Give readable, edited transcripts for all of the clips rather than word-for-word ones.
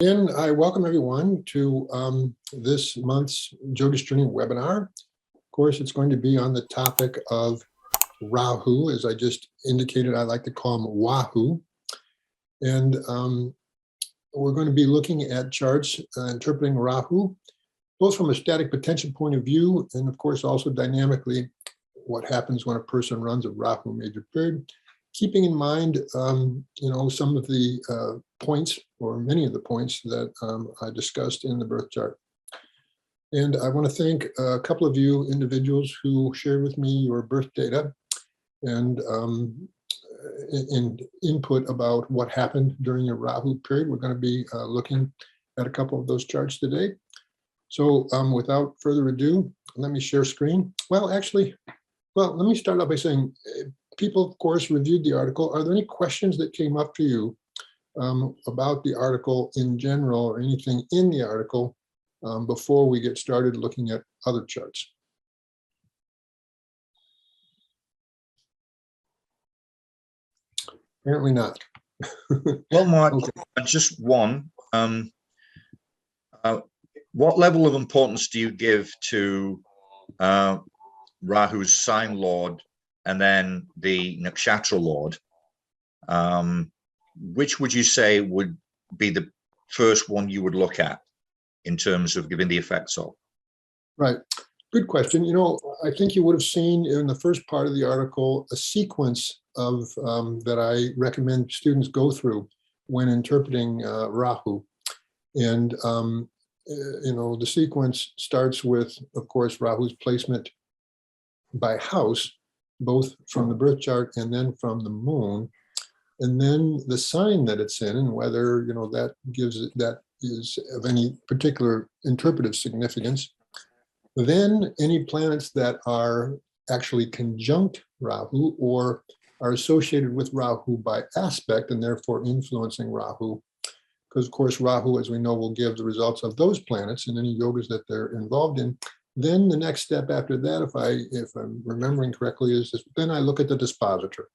And I welcome everyone to this month's Jyotish Journey webinar. Of course, it's going to be on the topic of Rahu. As I just indicated, I like to call him Wahoo. And we're going to be looking at charts interpreting Rahu, both from a static potential point of view, and of course also dynamically what happens when a person runs a Rahu major period, keeping in mind, some of the points, or many of the points that I discussed in the birth chart. And I want to thank a couple of you individuals who shared with me your birth data and input about what happened during your Rahu period. We're going to be looking at a couple of those charts today. So without further ado, let me share screen. Well, let me start off by saying, people, of course, reviewed the article. Are there any questions that came up for you about the article in general, or anything in the article before we get started looking at other charts? Apparently not. Well, Mark, okay. Just one. What level of importance do you give to Rahu's sign lord and then the nakshatra lord? Which would you say would be the first one you would look at in terms of giving the effects of? Right. Good question. I think you would have seen in the first part of the article a sequence of that I recommend students go through when interpreting Rahu. And, the sequence starts with, of course, Rahu's placement by house, both from the birth chart and then from the moon, and then the sign that it's in, and whether that is of any particular interpretive significance. Then any planets that are actually conjunct Rahu or are associated with Rahu by aspect and therefore influencing Rahu, because of course Rahu, as we know, will give the results of those planets and any yogas that they're involved in. Then the next step after that, if I'm remembering correctly, is this, then I look at the dispositor.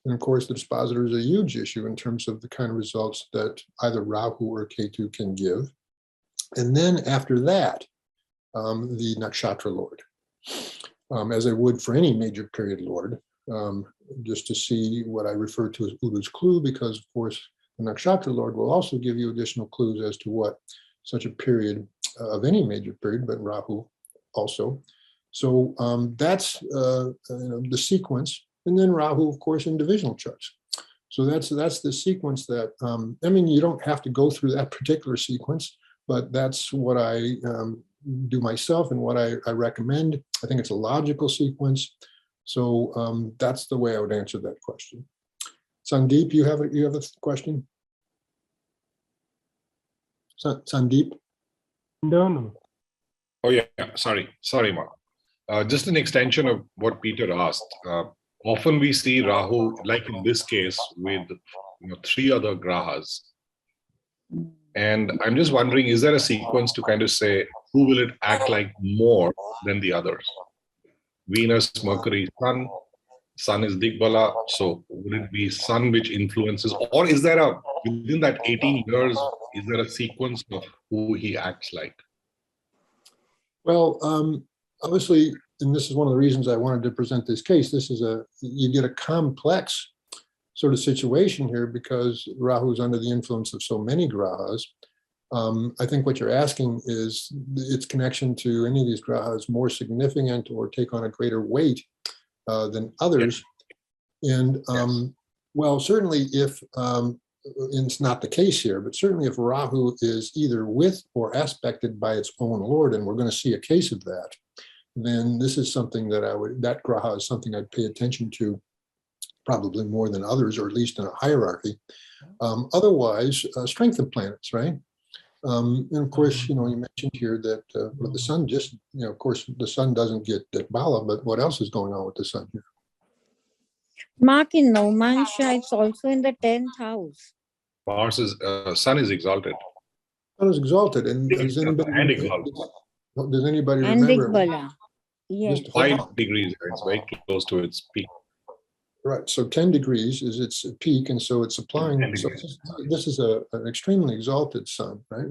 And of course, the dispositor is a huge issue in terms of the kind of results that either Rahu or Ketu can give. And then after that, the nakshatra lord, as I would for any major period lord, just to see what I refer to as Uru's clue, because of course, the nakshatra lord will also give you additional clues as to what such a period of any major period, but Rahu also. So that's the sequence. And then Rahu, of course, in divisional charts. So that's the sequence that, you don't have to go through that particular sequence, but that's what I do myself and what I recommend. I think it's a logical sequence. So that's the way I would answer that question. Sandeep, you have a question? Sandeep? No. Oh yeah, sorry, Mark. Just an extension of what Peter asked. Often we see Rahu, like in this case, with 3 other grahas. And I'm just wondering, is there a sequence to kind of say, who will it act like more than the others? Venus, Mercury, Sun is Digbala, so would it be Sun which influences, or is there within that 18 years, is there a sequence of who he acts like? Well, obviously, and this is one of the reasons I wanted to present this case, you get a complex sort of situation here because Rahu is under the influence of so many grahas. I think what you're asking is its connection to any of these grahas more significant or take on a greater weight than others. Yes. And well, certainly if, and it's not the case here, but certainly if Rahu is either with or aspected by its own lord, and we're going to see a case of that, then this is something that that graha is something I'd pay attention to probably more than others, or at least in a hierarchy. Otherwise, strength of planets, right? And of course, you mentioned here that the sun just, of course, the sun doesn't get Bala, but what else is going on with the sun here? Mark, in Nomansha, it's also in the 10th house. Sun is exalted. Sun is exalted, and does anybody And remember? Digbala. Yes. Just 5 degrees, it's very close to its peak. Right, so 10 degrees is its peak, and so it's applying, 10 so degrees. this is an extremely exalted sun, right?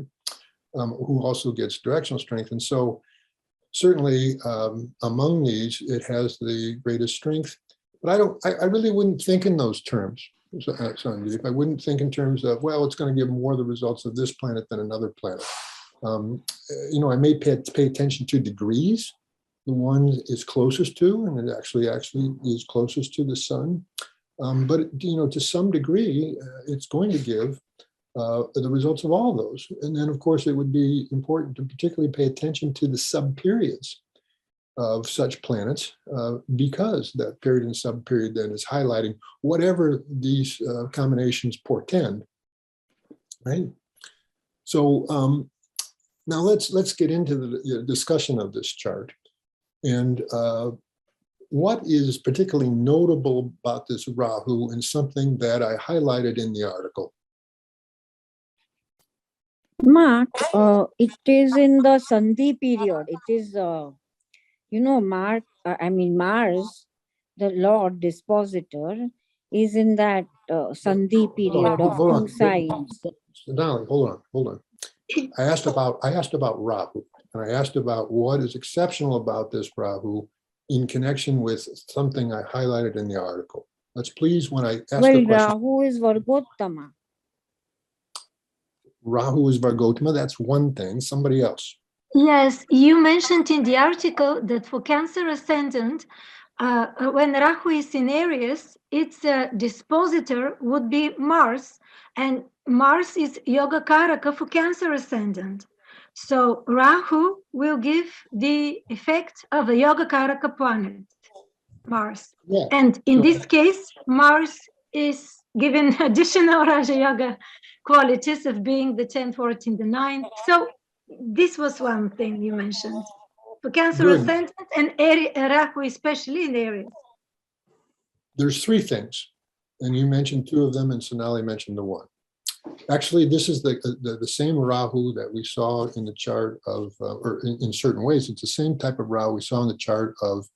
Who also gets directional strength. And so certainly among these, it has the greatest strength. But I really wouldn't think in those terms, Sandeep. I wouldn't think in terms of, well, it's going to give more the results of this planet than another planet. I may pay attention to degrees. The one is closest to, and it actually is closest to the sun. But to some degree, it's going to give the results of all those. And then, of course, it would be important to particularly pay attention to the subperiods of such planets, because that period and subperiod then is highlighting whatever these combinations portend, right? So now let's get into the discussion of this chart. And what is particularly notable about this Rahu, and something that I highlighted in the article? Mark, it is in the Sandhi period. It is, Mars, the Lord dispositor, is in that Sandhi period of two sides. Darling, hold on. I asked about Rahu, and I asked about what is exceptional about this Rahu in connection with something I highlighted in the article. Let's please, when I ask the question. Rahu is Vargottama. Rahu is Vargottama, that's one thing. Somebody else. Yes, you mentioned in the article that for Cancer ascendant, when Rahu is in Aries, its dispositor would be Mars, and Mars is Yogakaraka for Cancer ascendant. So Rahu will give the effect of a Yogakaraka planet, Mars. Yeah. And in this case, Mars is given additional Raja Yoga qualities of being the 10th, 14th, the 9th. So this was one thing you mentioned. For Cancer ascendant and Rahu, especially in Aries. There's three things, and you mentioned two of them, and Sonali mentioned the one. Actually, this is the same Rahu that we saw in the chart of, or in certain ways, it's the same type of Rahu we saw in the chart of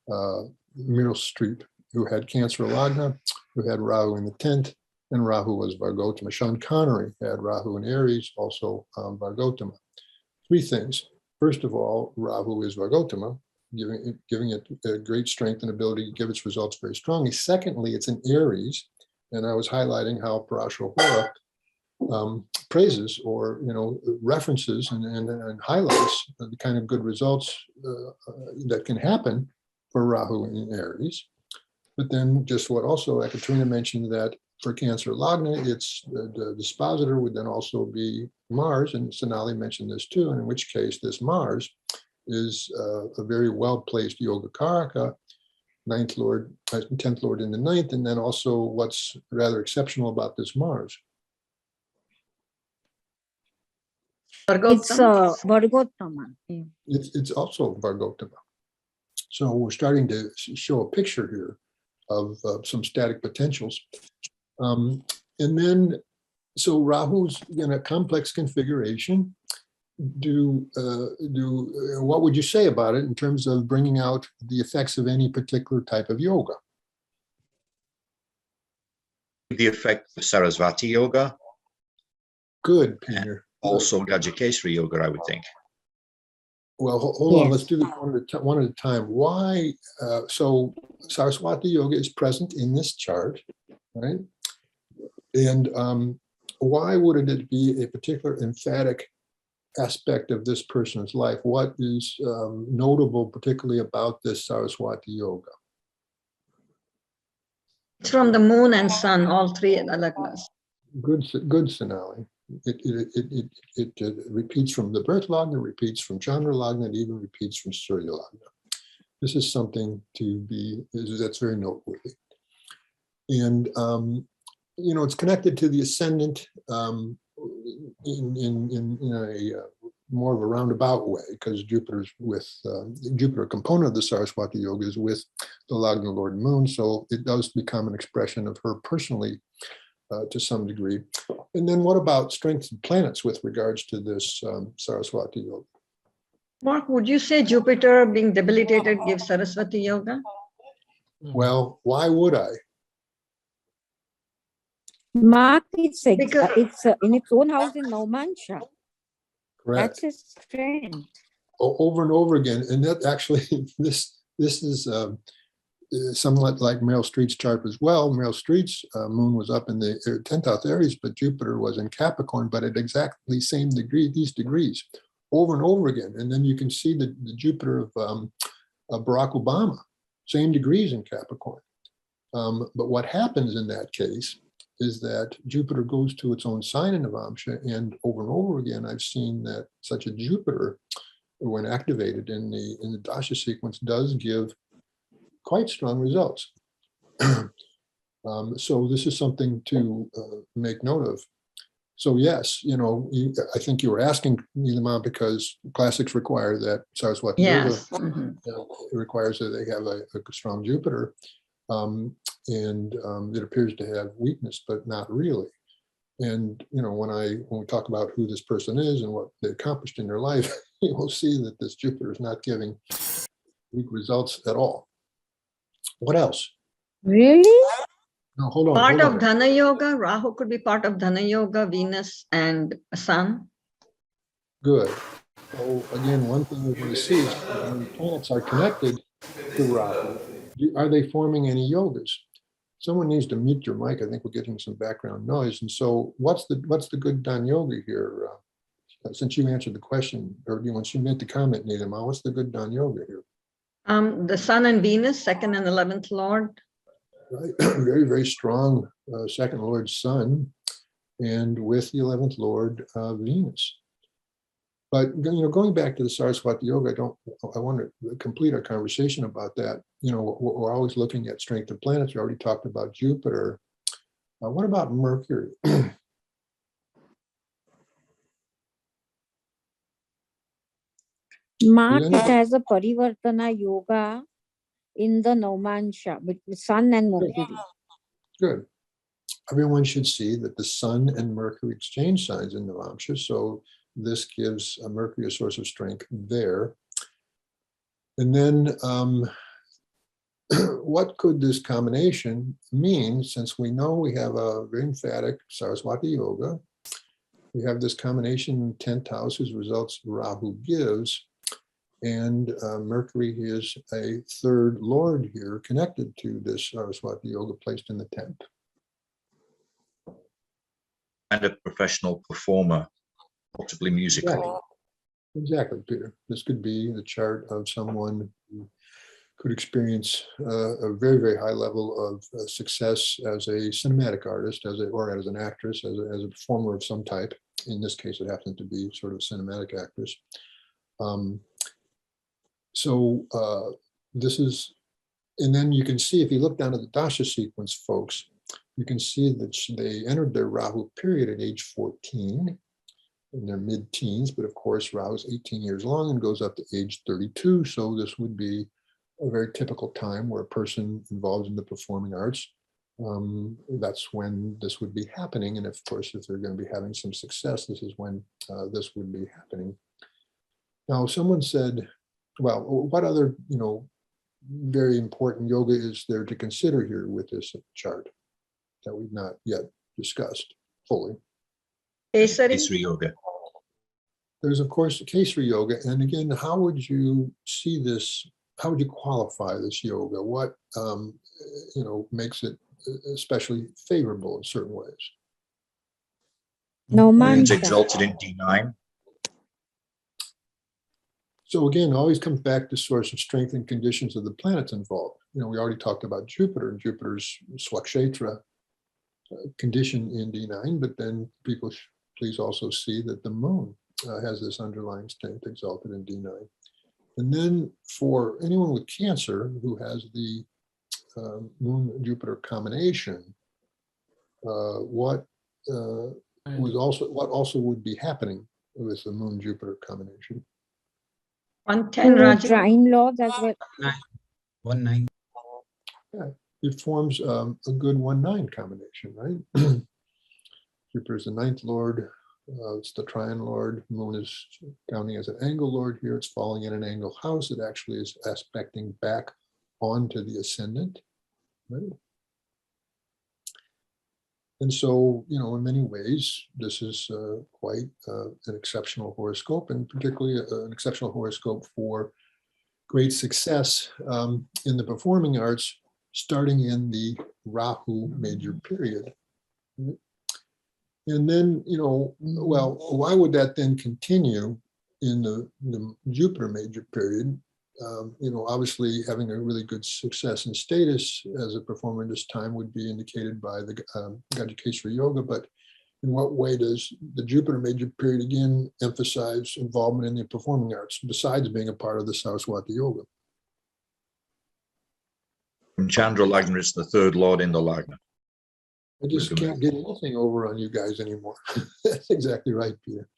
Meryl Streep, who had Cancer Lagna, who had Rahu in the 10th, and Rahu was Vargottama. Sean Connery had Rahu in Aries, also Vargottama. Three things. First of all, Rahu is Vargottama, giving it a great strength and ability to give its results very strongly. Secondly, it's in Aries, and I was highlighting how Parashara praises or references and highlights the kind of good results that can happen for Rahu in Aries. But then just what also Ekaterina mentioned, that for Cancer Lagna, it's the dispositor would then also be Mars, and Sonali mentioned this too, and in which case this Mars is a very well-placed Yogakaraka, 9th Lord, 10th Lord in the 9th, and then also what's rather exceptional about this Mars. It's Vargottama. It's also Vargottama. So we're starting to show a picture here of some static potentials. And then, so Rahu's in a complex configuration. What would you say about it in terms of bringing out the effects of any particular type of yoga? The effect of Sarasvati yoga. Good, Peter. Also Gajakesari yoga, I would think. Well, hold on, let's do this one at a time. Why? So Saraswati yoga is present in this chart, right? And why would it be a particular emphatic aspect of this person's life? What is notable particularly about this Saraswati yoga? It's from the moon and sun, all three at Alagnas. Good, Sonali. It repeats from the birth lagna, repeats from Chandra lagna, and even repeats from Surya lagna. This is something that's very noteworthy. And it's connected to the ascendant in a more of a roundabout way, because Jupiter's with Jupiter, component of the Saraswati yoga, is with the Lagna Lord Moon, so it does become an expression of her personally to some degree. And then what about strengths of planets with regards to this Saraswati yoga? Mark, would you say Jupiter being debilitated gives Saraswati yoga? Well, why would I? Mark, it's Because- in its own house in Naumansha. Correct. That's his strength. Over and over again. And that actually, this is somewhat like Meryl Streep's chart as well. Meryl Streep's moon was up in the 10th house Aries, but Jupiter was in Capricorn, but at exactly these degrees, over and over again. And then you can see the Jupiter of Barack Obama, same degrees in Capricorn. But what happens in that case is that Jupiter goes to its own sign in Navamsha, and over again, I've seen that such a Jupiter, when activated in the Dasha sequence, does give quite strong results. So this is something to make note of. So yes, I think you were asking Neelima because classics require that Saraswati yes. Yoga Mhm. it requires that they have a strong Jupiter, and it appears to have weakness, but not really. And when we talk about who this person is and what they accomplished in their life, you will see that this Jupiter is not giving weak results at all. What else? Really? No, hold on. Part hold of on. Dhana Yoga, Rahu could be part of Dhana Yoga, Venus and Sun. Good. So again, one thing we're going to see is when the planets are connected to Rahu, are they forming any yogas? Someone needs to mute your mic. I think we're getting some background noise. And so what's the good Dhan yoga here? Since you answered the question, or once you made the comment, Neelima, what's the good Dhan yoga here? The Sun and Venus, 2nd and 11th Lord. Right. Very, very strong second Lord Sun, and with the 11th Lord Venus. But going back to the Saraswati Yoga, I want to complete our conversation about that. We're always looking at strength of planets. We already talked about Jupiter. What about Mercury? Mark, Then- it has a Parivartana Yoga in the Naumansha between Sun and Mercury. Good. Everyone should see that the Sun and Mercury exchange signs in Navamsha. So this gives Mercury a source of strength there. And then what could this combination mean, since we know we have a very emphatic Saraswati Yoga? We have this combination in 10th house whose results Rahu gives, and Mercury is a third lord here connected to this Saraswati Yoga placed in the 10th. And a professional performer, possibly musically. Exactly, Peter. This could be the chart of someone who could experience a very, very high level of success as a cinematic artist, or as an actress, as a performer of some type. In this case, it happens to be sort of a cinematic actress. This is, and then you can see, if you look down at the Dasha sequence, folks, you can see that they entered their Rahu period at age 14 in their mid-teens, but of course Rahu is 18 years long and goes up to age 32. So this would be a very typical time where a person involved in the performing arts, that's when this would be happening. And of course, if they're going to be having some success, this is when this would be happening. Now, someone said, well, what other, very important yoga is there to consider here with this chart that we've not yet discussed fully? Kesari. Kesari Yoga. There's, of course, Kesari Yoga. And again, how would you see this? How would you qualify this yoga? What, makes it especially favorable in certain ways? Moon's Naumansha. exalted in D9. So again, always comes back to source of strength and conditions of the planets involved. We already talked about Jupiter and Jupiter's Swakshetra condition in D9, but then people please also see that the moon has this underlying strength exalted in D9. And then for anyone with Cancer who has the Moon-Jupiter combination, what also would be happening with the Moon-Jupiter combination? 110 Two Raji. trine lords as well. 1-9. It forms a good 1-9 combination, right? Jupiter is the 9th lord. It's the trine lord. Moon is counting as an angle lord here. It's falling in an angle house. It actually is aspecting back onto the ascendant. Right. And so, you know, in many ways, this is quite an exceptional horoscope, and particularly an exceptional horoscope for great success in the performing arts, starting in the Rahu major period. And then, you know, well, why would that then continue in the Jupiter major period? You know, obviously having a really good success and status as a performer in this time would be indicated by the Gajikeswara Yoga, but in what way does the Jupiter major period again emphasize involvement in the performing arts, besides being a part of the Saraswati Yoga? From Chandra Lagna, it's the third lord in the Lagna. I just can't get anything over on you guys anymore. That's exactly right, Peter.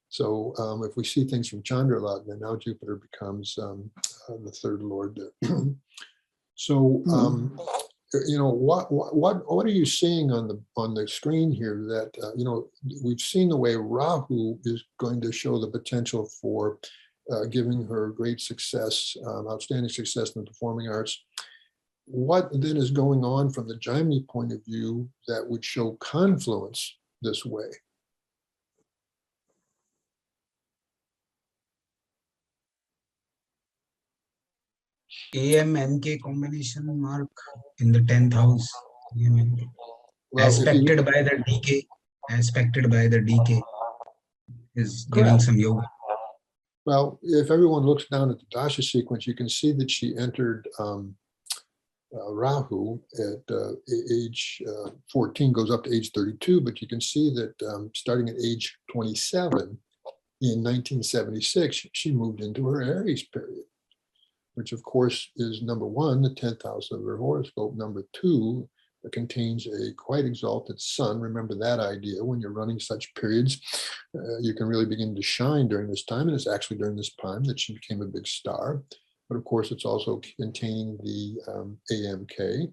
So if we see things from Chandra Lagna, now Jupiter becomes the third lord. So you know, what are you seeing on the screen here? That you know, we've seen the way Rahu is going to show the potential for giving her great success, outstanding success in the performing arts. What then is going on from the Jaimini point of view that would show confluence this way? AM-NK combination mark in the 10th house. Well, Aspected by the DK, aspected by the DK is giving correct. some yoga. Well, if everyone looks down at the Dasha sequence, you can see that she entered Rahu at age 14, goes up to age 32, but you can see that starting at age 27 in 1976, she moved into her Aries period, which of course is number one, the 10th house of her horoscope. Number two, it contains a quite exalted sun. Remember that idea. When you're running such periods, you can really begin to shine during this time. And it's actually during this time that she became a big star. But of course, it's also containing the AMK,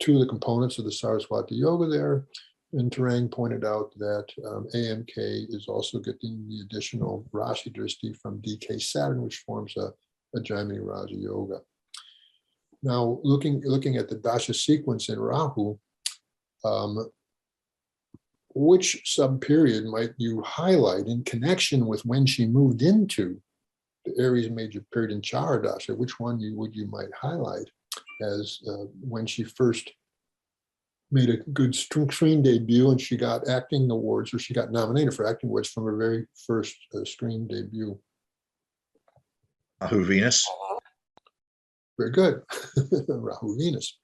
two of the components of the Saraswati Yoga there. And Tarang pointed out that AMK is also getting the additional Rashi Drishti from DK Saturn, which forms a Jaimini Raja Yoga. Now, looking at the Dasha sequence in Rahu, which sub-period might you highlight in connection with when she moved into the Aries major period in Chara Dasha? Which one you might highlight as when she first made a good screen debut and she got acting awards, or she got nominated for acting awards from her very first screen debut? Rahu Venus. Very good. Rahu Venus.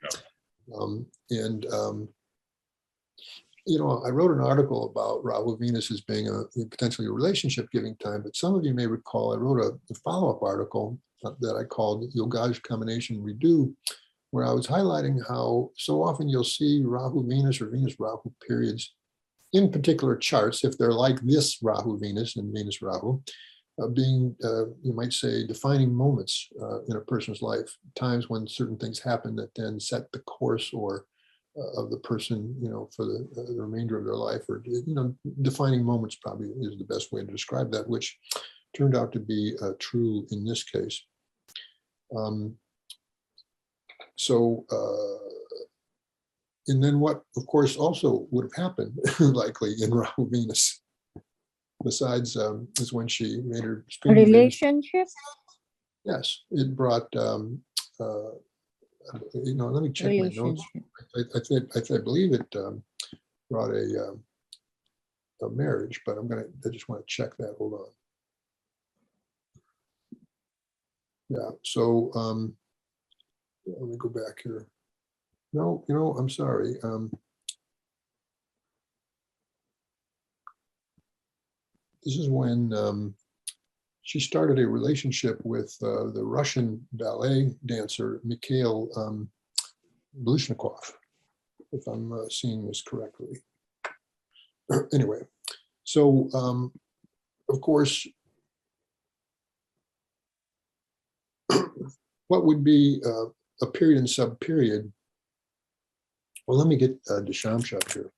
You know, I wrote an article about Rahu Venus as being potentially a relationship giving time, but some of you may recall I wrote a follow-up article that I called Yogash Combination Redo, where I was highlighting how so often you'll see Rahu Venus or Venus Rahu periods in particular charts, if they're like this Rahu Venus and Venus Rahu, being, you might say, defining moments in a person's life, times when certain things happen that then set the course or of the person, you know, for the remainder of their life, or, you know, defining moments probably is the best way to describe that, which turned out to be true in this case. And then what, of course, also would have happened likely in Rahu Venus, besides is when she made her relationship. Yes, it brought you know, let me check my notes. I believe it brought a marriage, but I just want to check that. Hold on. Yeah, so let me go back here. No, you know, I'm sorry. This is when she started a relationship with the Russian ballet dancer, Mikhail Baryshnikov, if I'm seeing this correctly. Anyway, so of course, what would be a period and sub-period? Well, let me get Dashamsha up here.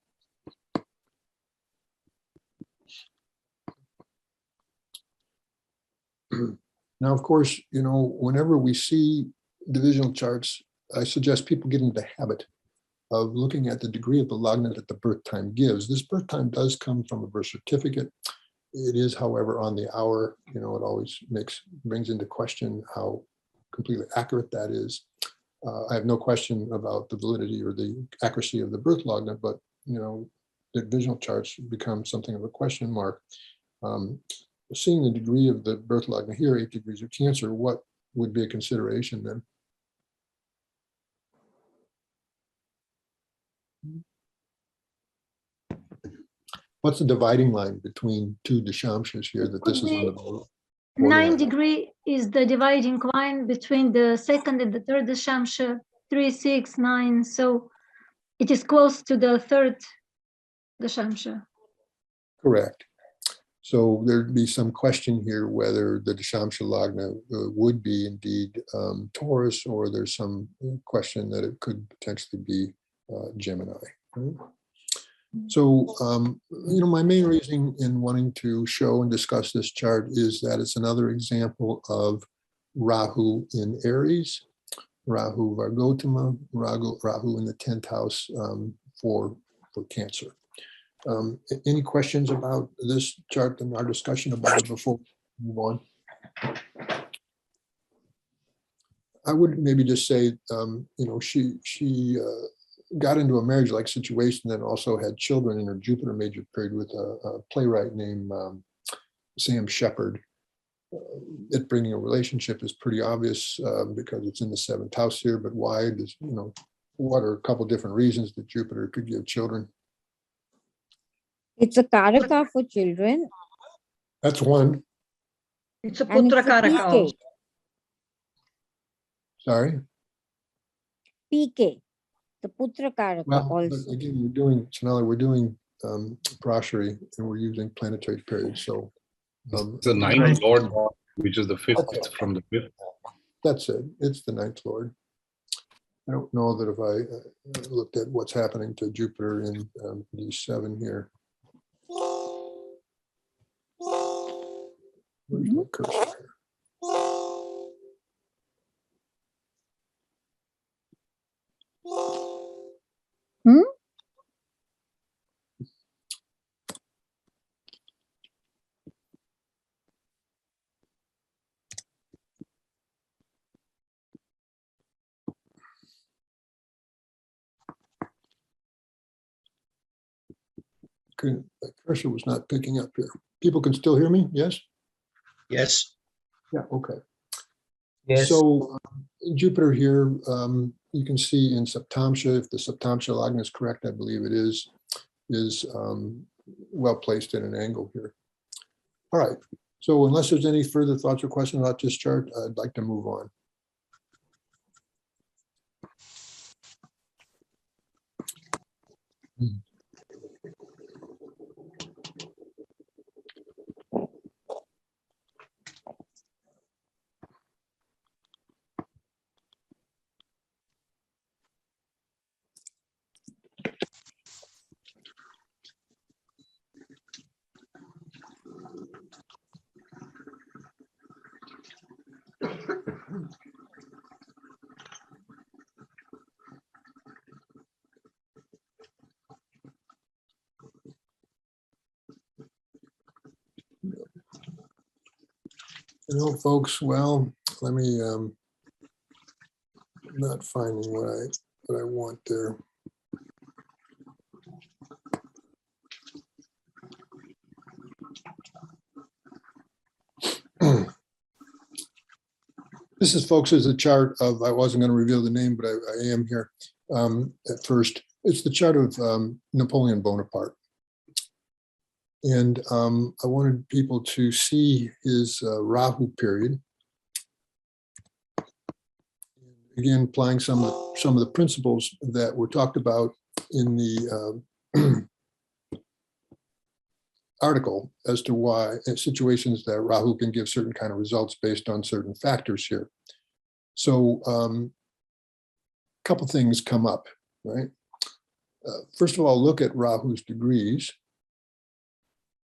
Now, of course, you know, whenever we see divisional charts I suggest people get into the habit of looking at the degree of the lagna that the birth time gives. This birth time does come from a birth certificate. It is, however, on the hour. It always brings into question how completely accurate that is. I have no question about the validity or the accuracy of the birth lagna, but the divisional charts become something of a question mark. Seeing the degree of the birth lagna here, 8 degrees of Cancer, what would be a consideration then? What's the dividing line between two dashamshas here that this is on the borderline? 9 degree is the dividing line between the second and the third dashamsha, 3, 6, 9. So it is close to the third dashamsha. Correct. So there'd be some question here whether the dashamsha lagna would be indeed Taurus, or there's some question that it could potentially be Gemini. Right? So, my main reason in wanting to show and discuss this chart is that it's another example of Rahu in Aries, Rahu Vargotama, Rahu in the 10th house for Cancer. Any questions about this chart and our discussion about it before we move on? I would maybe just say, she got into a marriage-like situation, then also had children in her Jupiter major period with a playwright named Sam Shepard. It bringing a relationship is pretty obvious because it's in the 7th house here, but why does, what are a couple different reasons that Jupiter could give children? It's a karaka for children. That's one. It's a And putra it's a karaka PK. also. Sorry. PK, the putra karaka Well, also. again, we're doing Prashari, and we're using planetary periods. So It's the 9th lord, which is the 5th Okay. from the 5th. That's it. It's the 9th lord. I don't know that if I looked at what's happening to Jupiter in D7 here. Where's my cursor here? The cursor was not picking up here. People can still hear me? Yes? Yes. Yeah, okay. Yes. So Jupiter here, you can see in Saptamsha, if the Saptamsha lagna is correct, I believe it is well placed in an angle here. All right. So unless there's any further thoughts or questions about this chart, I'd like to move on. Folks, well, let me, not finding what I want there. This is, folks, is a chart of, I wasn't going to reveal the name, but I am here at first. It's the chart of Napoleon Bonaparte. And I wanted people to see his Rahu period. Again, applying some of the principles that were talked about in the article as to why in situations that Rahu can give certain kind of results based on certain factors here. So a couple things come up, right? First of all, look at Rahu's degrees.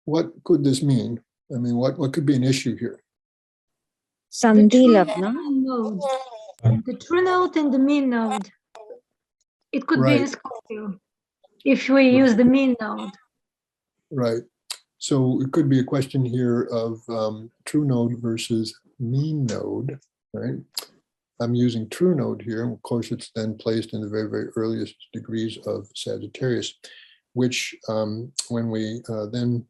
What could this mean? I mean, what could be an issue here? Sandhi Lagna. Mode. The true node and the mean node. It could be in Right. Scorpio if we use the mean node. Right. So it could be a question here of true node versus mean node, right? I'm using true node here. And of course, it's then placed in the very, very earliest degrees of Sagittarius, which when we then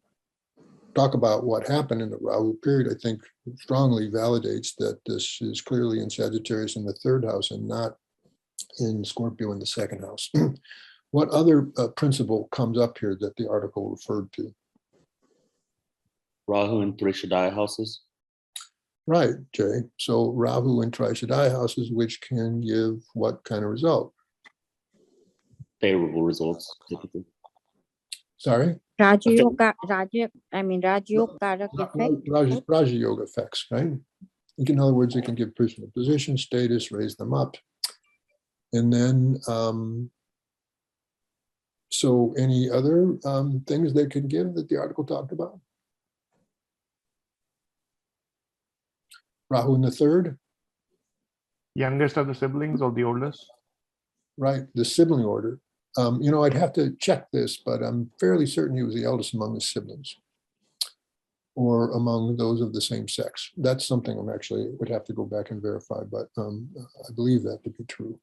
talk about what happened in the Rahu period, I think strongly validates that this is clearly in Sagittarius in the third house and not in Scorpio in the second house. What other principle comes up here that the article referred to? Rahu and Trishadai houses. Right, Jay. So Rahu and Trishadai houses, which can give what kind of result? Favorable results, typically. Sorry? Raja Yoga Karak effect. Raja Yoga effects, right? In other words, it can give personal position, status, raise them up. And then, so any other things they could give that the article talked about? Rahu in the third? Youngest of the siblings or the oldest? Right, the sibling order. I'd have to check this, but I'm fairly certain he was the eldest among his siblings or among those of the same sex. That's something I'm actually would have to go back and verify, but I believe that to be true.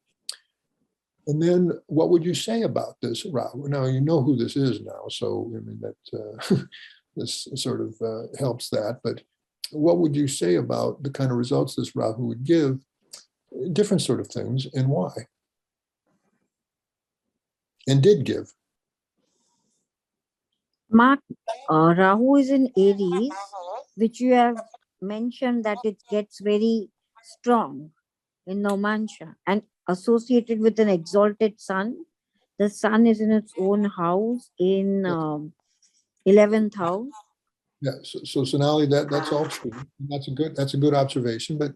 And then what would you say about this Rahu? Now, you know who this is now, so I mean that this sort of helps that, but what would you say about the kind of results this Rahu would give, different sort of things, and why? And did give. Mark, Rahu is in Aries, which you have mentioned that it gets very strong in Nomansha and associated with an exalted sun. The sun is in its own house in 11th house. Yeah, so Sonali, that's all true. That's a good observation. But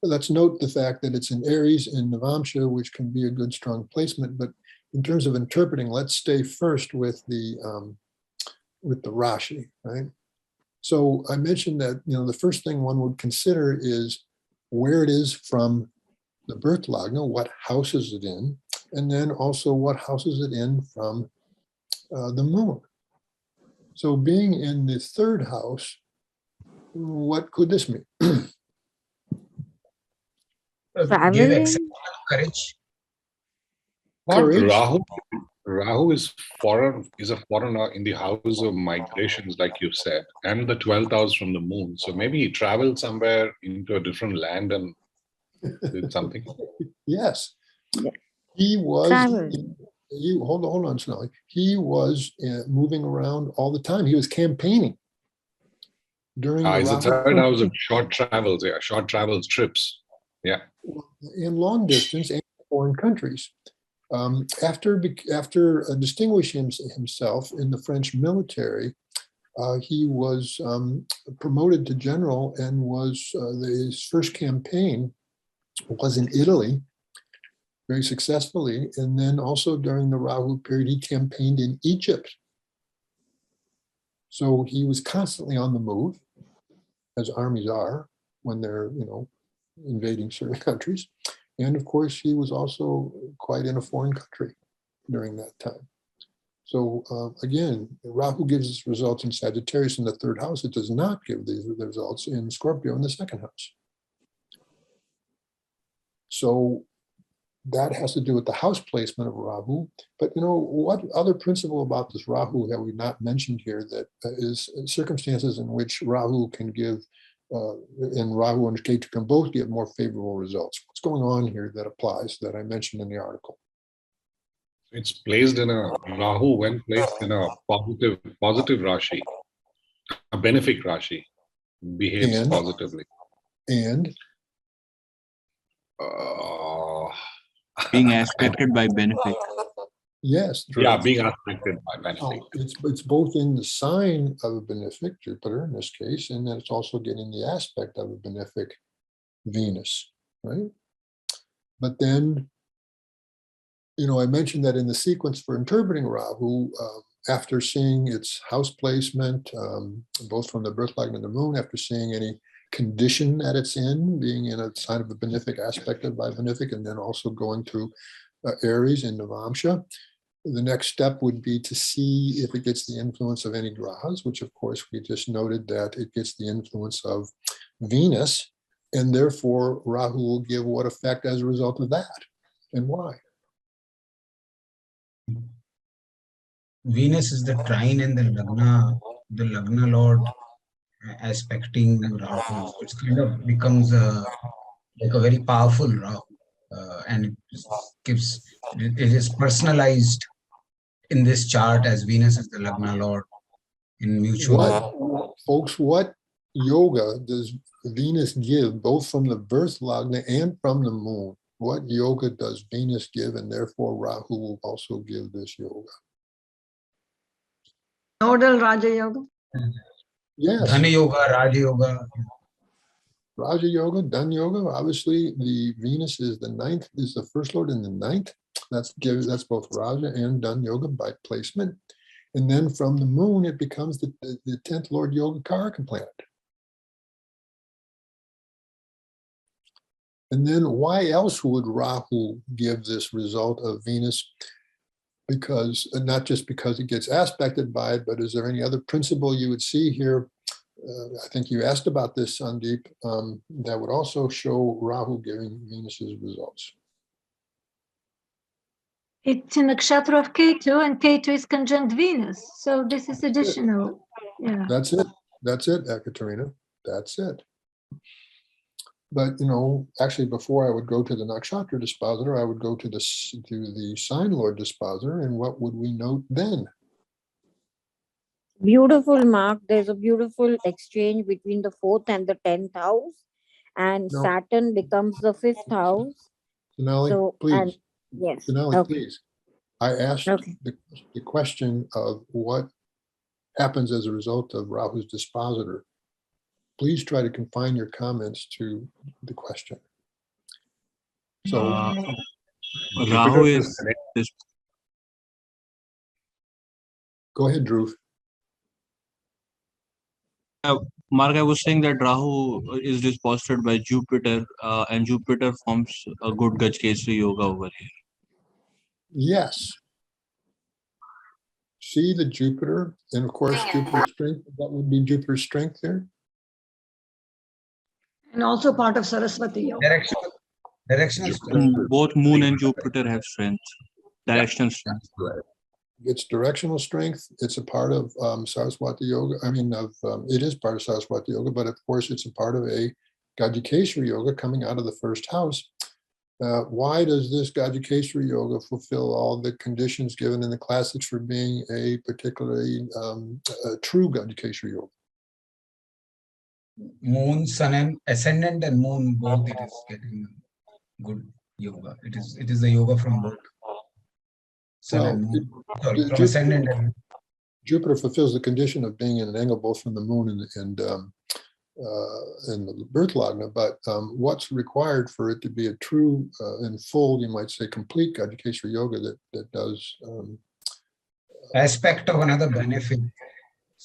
let's note the fact that it's in Aries in Navamsha, which can be a good strong placement. But in terms of interpreting, let's stay first with the Rashi, right? So I mentioned that the first thing one would consider is where it is from the birth lagna, what house is it in, and then also what house is it in from the moon. So being in the third house, what could this mean? Give exceptional courage. Not Courage. Rahu is a foreigner in the house of migrations, like you said, and the 12th house from the moon. So maybe he traveled somewhere into a different land and did something. Yes, he was. Hold on, Sonali. He was moving around all the time. He was campaigning during It's the Rahu third house of short travels. Yeah, short travels, trips. Yeah, in long distance and foreign countries. After distinguishing himself in the French military, he was promoted to general and was his first campaign was in Italy, very successfully. And then also during the Rahu period, he campaigned in Egypt. So he was constantly on the move, as armies are when they're, invading certain countries. And of course, he was also quite in a foreign country during that time. So again, Rahu gives us results in Sagittarius in the third house. It does not give these results in Scorpio in the second house. So that has to do with the house placement of Rahu. But what other principle about this Rahu have we not mentioned here that is circumstances in which Rahu can give, and Rahu and Ketu can both give more favorable results? What's going on here that applies that I mentioned in the article? it's placed in a Rahu when placed in a positive Rashi, a benefic Rashi, behaves positively. And being aspected by benefic. yes, yeah, being aspected by benefic. It's both in the sign of a benefic, Jupiter in this case, and then it's also getting the aspect of a benefic Venus, right? But then, I mentioned that in the sequence for interpreting Rahu, after seeing its house placement, both from the birth lagna and the moon, after seeing any condition that it's in, being in a sign of a benefic, aspected by benefic, and then also going to Aries in Navamsha. The next step would be to see if it gets the influence of any grahas, which of course we just noted that it gets the influence of Venus, and therefore Rahu will give what effect as a result of that, and why. Venus is the trine and the Lagna Lord aspecting Rahu. So it's kind of becomes like a very powerful Rahu, and it is personalized in this chart as Venus is the Lagna Lord in mutual. Folks, what yoga does Venus give, both from the birth lagna and from the moon? What yoga does Venus give, and therefore Rahu will also give this yoga? Nodal Raja Yoga. Yes. Dhana Yoga, Raja Yoga. Raja Yoga, Dhan Yoga. Obviously, the Venus is the ninth, is the first lord in the ninth. That's both Raja and Dhan Yoga by placement. And then from the moon, it becomes the 10th lord Yoga Karaka planet. And then why else would Rahu give this result of Venus? Because not just because it gets aspected by it, but is there any other principle you would see here? I think you asked about this, Sandeep, that would also show Rahu giving Venus's results. It's in the nakshatra of Ketu, and Ketu is conjunct Venus. So this is additional. Yeah. That's it. That's it, Ekaterina. That's it. But, you know, actually, before I would go to the nakshatra dispositor, I would go to the sign lord dispositor, and what would we note then? Beautiful, Mark. There's a beautiful exchange between the 4th and the 10th house, and No. Saturn becomes the 5th house. Sonali, So, please. and yes, Sonali, okay. please. I asked Okay. the question of what happens as a result of Rahu's dispositor. Please try to confine your comments to the question. So, Rahu is this. go ahead, Dhruv. Mark, I was saying that Rahu is disposited by Jupiter, and Jupiter forms a good Gajkesari yoga over here. Yes. See the Jupiter, and of course Jupiter's strength. That would be Jupiter's strength there. And also part of Saraswati Yoga. Directional strength. Both Moon and Jupiter have strength, directional strength. It's directional strength. It's a part of Saraswati Yoga. I mean, it is part of Saraswati Yoga, but of course it's a part of a Gajikesari Yoga coming out of the first house. Why does this Gajikesari Yoga fulfill all the conditions given in the classics for being a particularly true Gajikesari Yoga? Moon, Sun, and Ascendant and Moon, both it is getting good yoga. It is the yoga from both Sun and Moon. Sorry, from Ascendant and Jupiter fulfills the condition of being in an angle both from the moon and the birth lagna, but what's required for it to be a true and full, you might say, complete Gajikesari Yoga that does aspect of another benefit.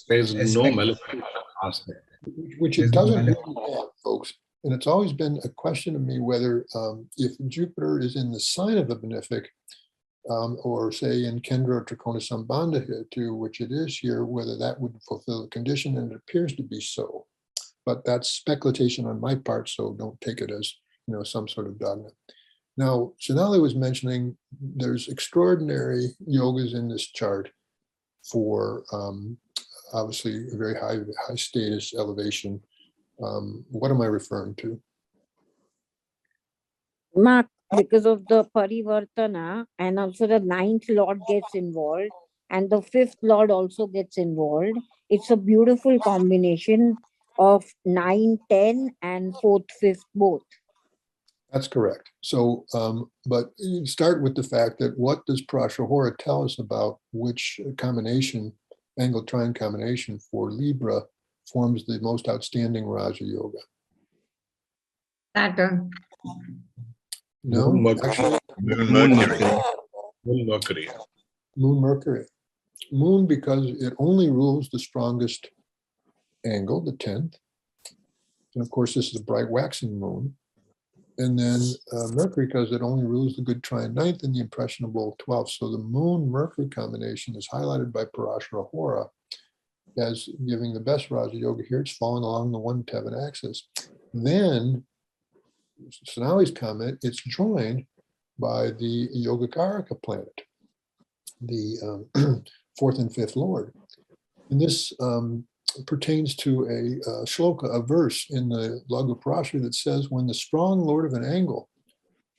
There's no Aspect. malefic aspect. which it doesn't really have, folks. And it's always been a question to me whether if Jupiter is in the sign of a benefic, or say in Kendra or Trikona Sambandha here too, which it is here, whether that would fulfill the condition, and it appears to be so. But that's speculation on my part, so don't take it as, you know, some sort of dogma. Now, Sonali was mentioning there's extraordinary yogas in this chart for obviously a very high status elevation. What am I referring to? Mark, because of the Parivartana, and also the 9th Lord gets involved, and the 5th Lord also gets involved. It's a beautiful combination of 9, 10, and 4th, 5th both. That's correct. So, but you start with the fact that what does Prashahora tell us about which combination, angle trine combination for Libra forms the most outstanding Raja Yoga? Saturn. No, Moon, Mercury. actually, Moon, Mercury. Moon, Mercury. Moon, Mercury. Moon, because it only rules the strongest angle, the 10th. And of course, this is a bright waxing moon. And then Mercury, because it only rules the good trine ninth and the impressionable 12th. So the moon-Mercury combination is highlighted by Parashara Hora as giving the best Raja Yoga here. It's falling along the 1-7 axis. Then, Sonali's comment, it's joined by the Yogacaraka planet, the 4th and 5th Lord. And this pertains to a shloka, a verse in the Laghu Parashara that says, when the strong Lord of an angle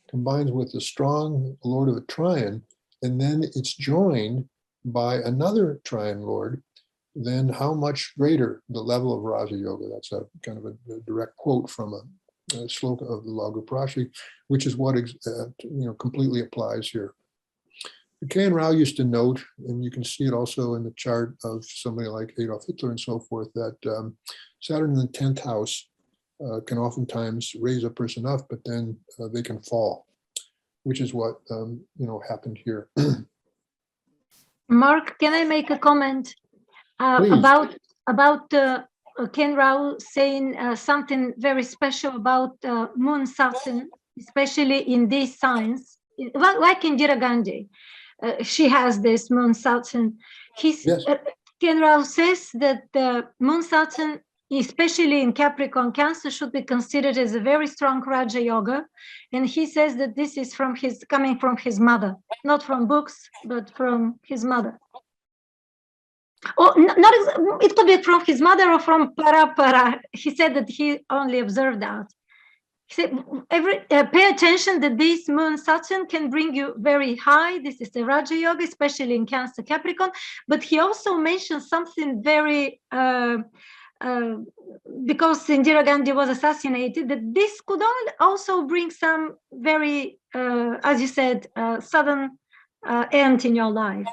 combines with the strong Lord of a trine, and then it's joined by another trine Lord, then how much greater the level of Raja Yoga. That's a kind of a direct quote from a shloka of the Laghu Parashara, which is what completely applies here. K.N. Rao used to note, and you can see it also in the chart of somebody like Adolf Hitler and so forth, that Saturn in the 10th house can oftentimes raise a person up, but then they can fall, which is what happened here. Mark, can I make a comment about Ken Rao saying something very special about Moon Saturn, especially in these signs, like Indira Gandhi. She has this Moon Saturn. Ken Rao says that the Moon Saturn, especially in Capricorn Cancer, should be considered as a very strong Raja Yoga. And he says that this is coming from his mother, not from books, but from his mother. Oh, it could be from his mother or from Para. He said that he only observed that. He said, pay attention that this Moon Saturn can bring you very high. This is the Raja Yoga, especially in Cancer Capricorn. But he also mentioned something very, because Indira Gandhi was assassinated, that this could also bring some very, as you said, sudden end in your life.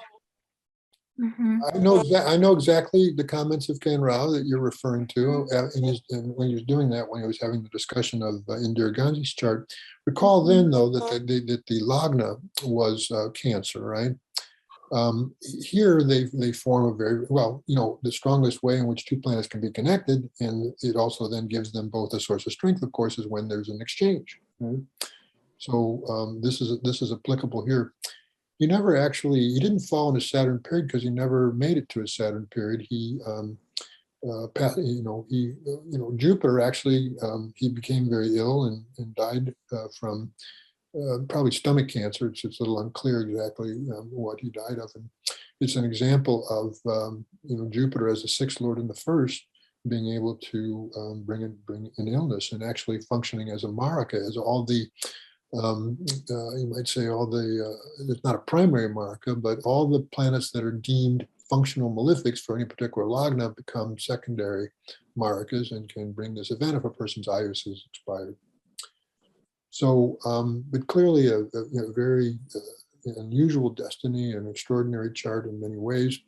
I know exactly the comments of Ken Rao that you're referring to, and when he was doing that, when he was having the discussion of Indira Gandhi's chart. Recall then, though, that the Lagna was Cancer, right? Here they form a very, well, the strongest way in which two planets can be connected, and it also then gives them both a source of strength, of course, is when there's an exchange. Right? So this is applicable here. He didn't fall in a Saturn period because he never made it to a Saturn period. Jupiter actually, he became very ill and died from probably stomach cancer. It's a little unclear exactly what he died of. And it's an example of, Jupiter as the 6th Lord in the 1st being able to bring an illness and actually functioning as a maraka, as all the you might say it's not a primary marker, but all the planets that are deemed functional malefics for any particular lagna become secondary markas and can bring this event if a person's ayus has expired. So, but clearly a very unusual destiny, an extraordinary chart in many ways.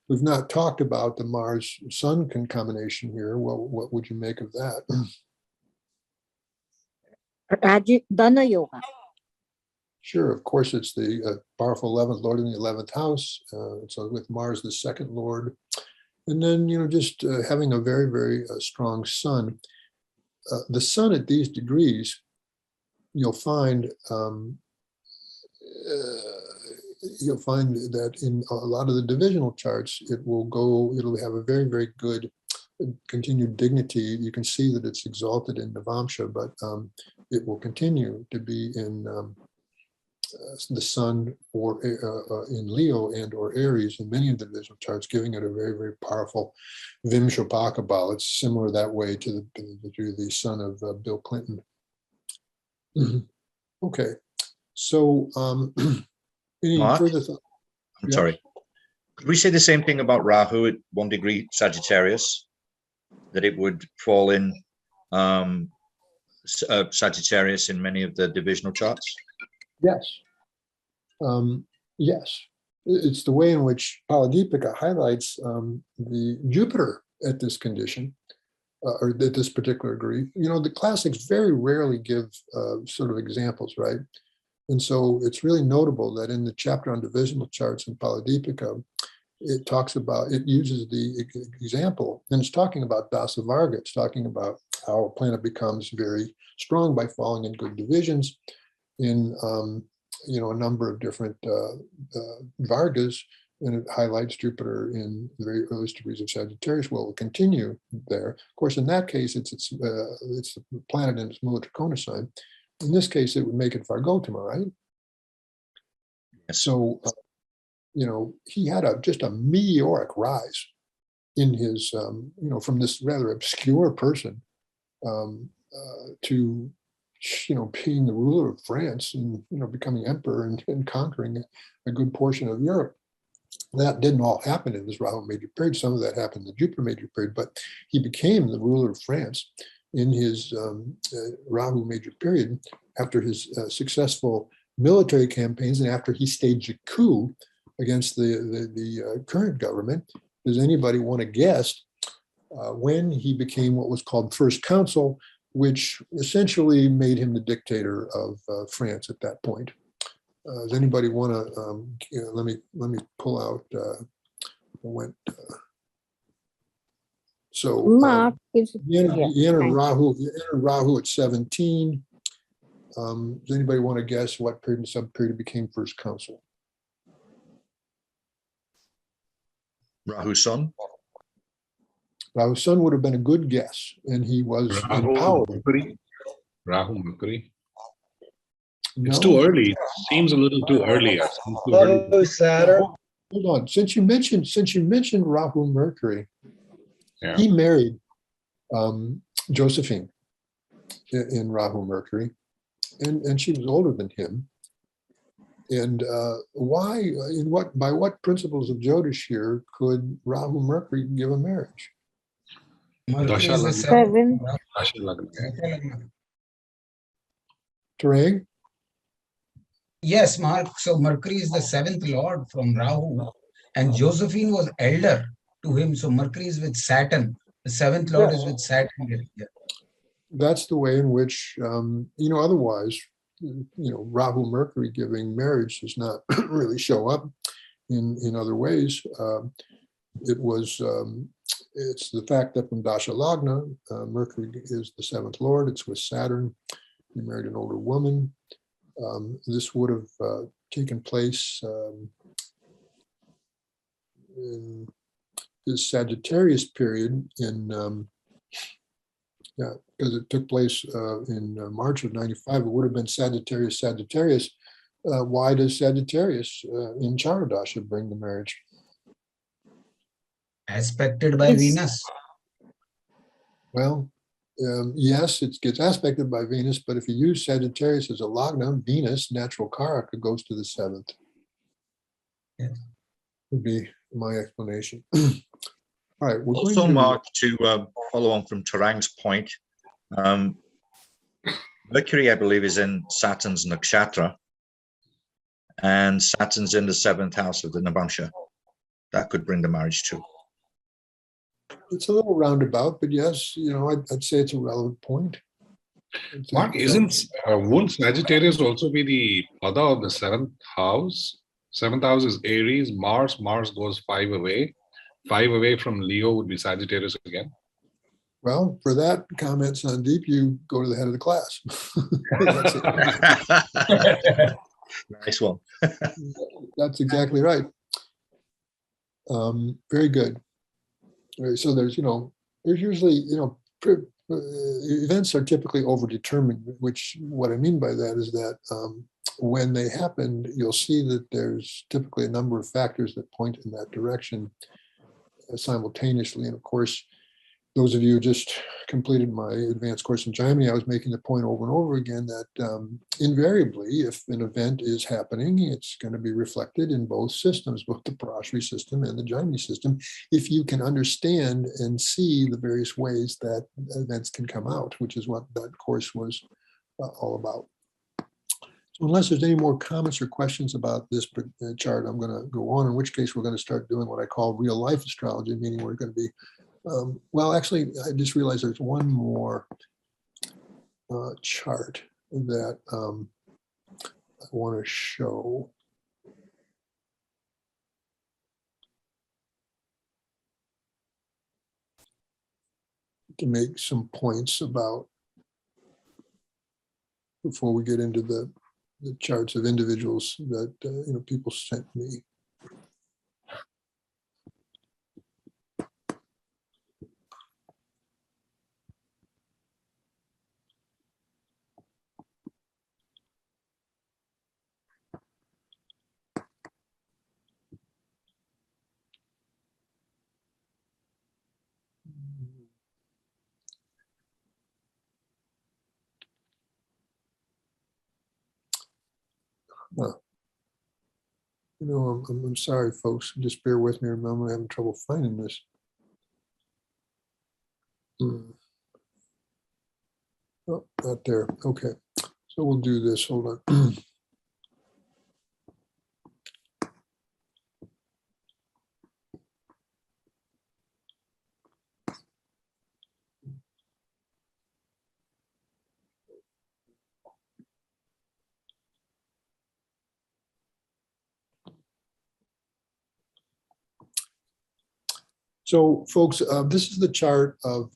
We've not talked about the Mars-Sun combination here. Well, what would you make of that? Dana Yoga. Sure, of course, it's the powerful 11th Lord in the 11th house. So with Mars, the 2nd Lord. And then, just having a very, very strong sun. The sun at these degrees, you'll find that in a lot of the divisional charts, it'll have a very, very good continued dignity. You can see that it's exalted in Navamsha, but it will continue to be in the sun or in Leo and or Aries in many of the divisional charts, giving it a very, very powerful Vimshapaka bal. It's similar that way to the sun of Bill Clinton. Okay, so any Mark? further thought? I'm sorry. Could we say the same thing about Rahu at 1 degree Sagittarius? That it would fall in Sagittarius in many of the divisional charts? Yes. Yes. It's the way in which Paladipika highlights the Jupiter at this condition, or at this particular degree. The classics very rarely give sort of examples, right? And so it's really notable that in the chapter on divisional charts in Paladipika, it uses the example, and it's talking about Dasa Varga. It's talking about how a planet becomes very strong by falling in good divisions in a number of different Vargas, and it highlights Jupiter in the very earliest degrees of Sagittarius. Well, it will continue there. Of course, in that case, it's the planet in its Mula-Trikona sign. In this case, it would make it Vargotama, right? Yes. So, he had just a meteoric rise in his, from this rather obscure person to, being the ruler of France and, becoming emperor and conquering a good portion of Europe. That didn't all happen in this Rahu major period. Some of that happened in the Jupiter major period, but he became the ruler of France in his Rahu major period after his successful military campaigns and after he staged a coup against the current government. Does anybody want to guess when he became what was called First Consul, which essentially made him the dictator of France at that point? Does anybody want to? Let me pull out. Mark is you enter Rahu at 17. Does anybody want to guess what period and sub-period became First Consul? Rahu's son. Rahu's son would have been a good guess, and he was in Rahu power. Mercury. Rahu Mercury. It's No? too early. It seems a little too early. It seems too early. Rahu Saturn. Hold on. Since you mentioned Rahu Mercury, Yeah. he married Josephine in Rahu Mercury, and she was older than him. And by what principles of Jyotish here could Rahu Mercury give a marriage? Mercury Dasha is the Lagna. seventh. Dasha Lagna. Tarang? Yes, Mark. So Mercury is the seventh lord from Rahu, and Josephine was elder to him. So Mercury is with Saturn. The seventh lord is with Saturn. That's the way in which, otherwise, Rahu Mercury giving marriage does not really show up in other ways. It's the fact that from Dasha Lagna, Mercury is the seventh lord. It's with Saturn. He married an older woman. This would have taken place in this Sagittarius period because it took place in March of 95. It would have been Sagittarius. Why does Sagittarius in Charadasha bring the marriage? Aspected by Venus. Well, yes, it gets aspected by Venus, but if you use Sagittarius as a lagna, Venus, natural karaka, goes to the seventh. Yeah. Would be my explanation. All right. We're Also, Mark, to follow on from Tarang's point, Mercury, I believe, is in Saturn's nakshatra, and Saturn's in the seventh house of the Navansha. That could bring the marriage too. It's a little roundabout, but yes, I'd say it's a relevant point. Mark, won't Sagittarius also be the pada of the seventh house? Seventh house is Aries, Mars. Mars goes 5 away. 5 away from Leo would be Sagittarius again. Well, for that comment, Sandeep, you go to the head of the class. Nice one. That's exactly right. Very good. So there's usually, events are typically overdetermined, which what I mean by that is that when they happen, you'll see that there's typically a number of factors that point in that direction simultaneously. And of course, those of you who just completed my advanced course in Jaimini, I was making the point over and over again that invariably, if an event is happening, it's going to be reflected in both systems, both the Parashari system and the Jaimini system, if you can understand and see the various ways that events can come out, which is what that course was all about. So unless there's any more comments or questions about this chart, I'm going to go on, in which case we're going to start doing what I call real life astrology, meaning we're going to be well, actually, I just realized there's one more chart that I want to show. to make some points about before we get into the charts of individuals that people sent me. I'm sorry, folks. Just bear with me. I'm having trouble finding this. Oh, not there. Okay. So we'll do this. Hold on. So, folks, this is the chart of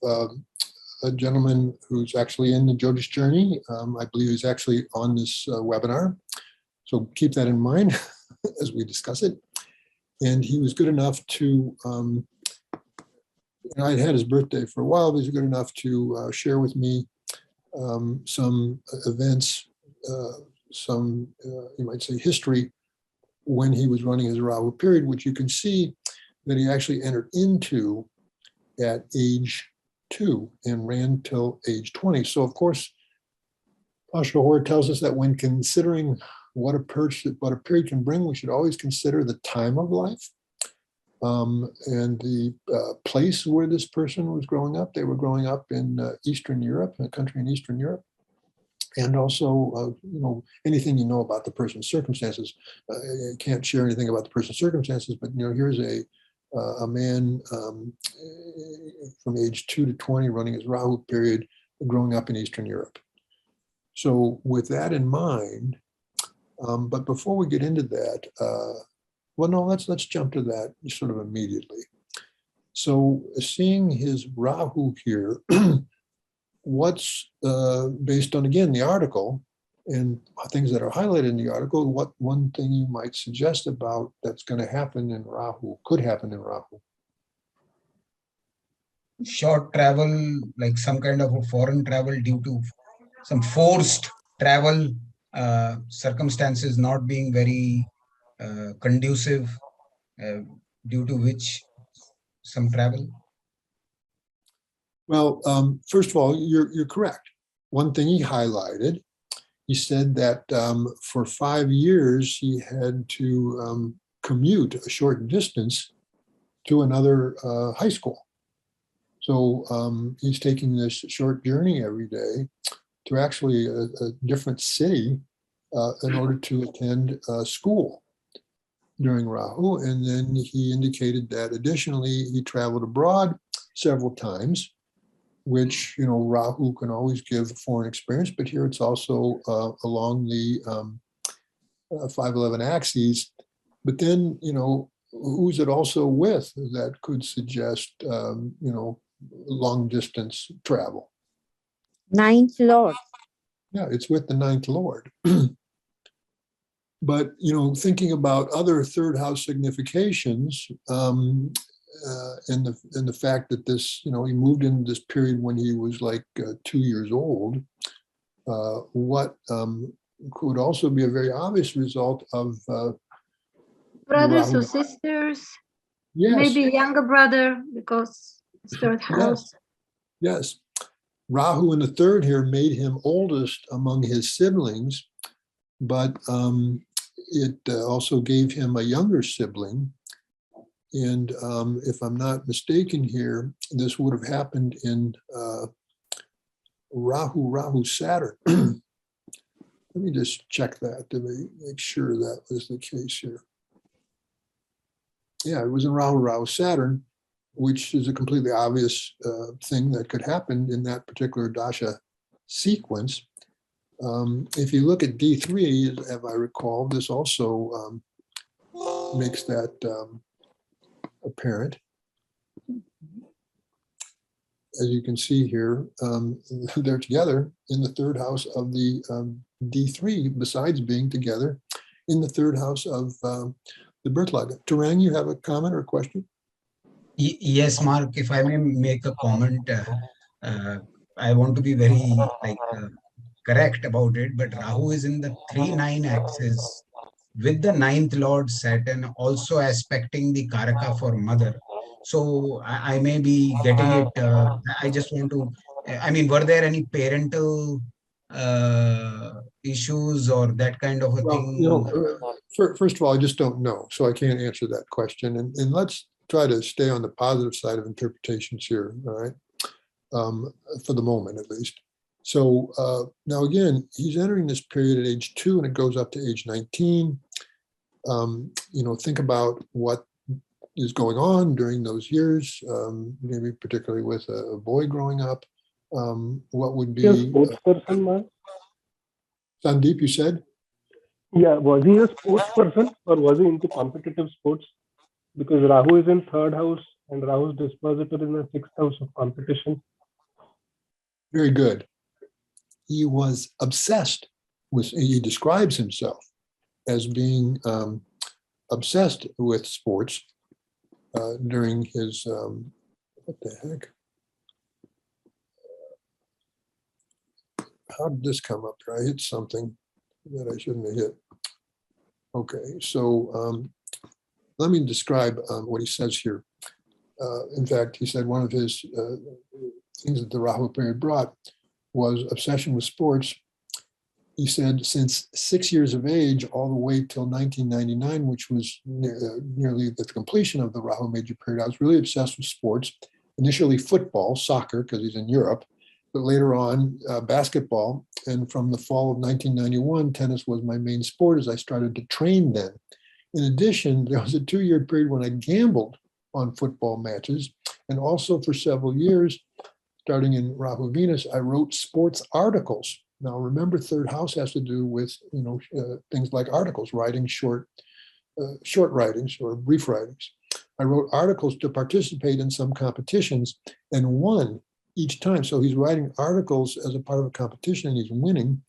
a gentleman who's actually in the Jyotish journey. I believe he's actually on this webinar. So keep that in mind as we discuss it. And he was good enough to, I'd had his birthday for a while, but he was good enough to share with me some events, some, you might say, history when he was running his Rahu period, which you can see that he actually entered into at age 2 and ran till age 20. So of course, Ashwagandha tells us that when considering what a period can bring, we should always consider the time of life and the place where this person was growing up. They were growing up in Eastern Europe, a country in Eastern Europe. And also, anything you know about the person's circumstances. I can't share anything about the person's circumstances, but here's a man from age 2 to 20 running his Rahu period, growing up in Eastern Europe. So with that in mind, but before we get into that, let's jump to that sort of immediately. So seeing his Rahu here, what's based on, again, the article and things that are highlighted in the article, what one thing you might suggest about that's going to happen in Rahu, could happen in Rahu? Short travel, like some kind of a foreign travel due to some forced travel, circumstances not being very conducive, due to which some travel. Well, first of all, you're correct. One thing he highlighted, he said that for 5 years, he had to commute a short distance to another high school. So he's taking this short journey every day to actually a different city in order to attend school during Rahu. And then he indicated that additionally, he traveled abroad several times, which, Rahu can always give a foreign experience, but here it's also along the 511 axes. But then, who's it also with that could suggest, long distance travel? Ninth Lord. Yeah, it's with the ninth Lord. But, thinking about other third house significations, and the fact that this, he moved into this period when he was like 2 years old, what could also be a very obvious result of Brothers or Rahu. sisters, Yes. maybe younger brother, because it's third house. Yes. Rahu in the third here made him oldest among his siblings, but it also gave him a younger sibling. And if I'm not mistaken here, this would have happened in Rahu Saturn. Let me just check that to make sure that was the case here. Yeah, it was in Rahu Saturn, which is a completely obvious thing that could happen in that particular Dasha sequence. If you look at D3, as I recall, this also makes that apparent. as you can see here, they're together in the third house of the D3, besides being together in the third house of the birth log. Tarang, you have a comment or a question? Yes, Mark, if I may make a comment, I want to be very correct about it, but Rahu is in the 3-9 axis with the 9th Lord Saturn also aspecting the Karaka for mother. So I may be getting it. I just want to, I mean, were there any parental issues or that kind of a Well, thing? you know, first of all, I just don't know, so I can't answer that question. And let's try to stay on the positive side of interpretations here, all right? For the moment, at least. So now again, he's entering this period at age 2 and it goes up to age 19. You know, think about what is going on during those years, maybe particularly with a boy growing up. What would be... He a sports person, man? Sandeep, you said? Yeah, was he a sports person or was he into competitive sports? Because Rahu is in 3rd house and Rahu's dispositor is in the 6th house of competition. Very good. He was obsessed with, he describes himself as being obsessed with sports during his, what the heck? How did this come up here? I hit something that I shouldn't have hit. Okay, so let me describe what he says here. In fact, he said one of his things that the Rahu period brought was obsession with sports. He said since 6 years of age all the way till 1999, which was nearly the completion of the Rahu major period, I was really obsessed with sports. Initially football, soccer, because he's in Europe, but later on basketball. And from the fall of 1991, tennis was my main sport as I started to train then. In addition, there was a 2-year period when I gambled on football matches. And also for several years, starting in Rahu Venus, I wrote sports articles. Now remember, 3rd house has to do with, you know, things like articles, writing short writings or brief writings. I wrote articles to participate in some competitions and won each time. So he's writing articles as a part of a competition and he's winning.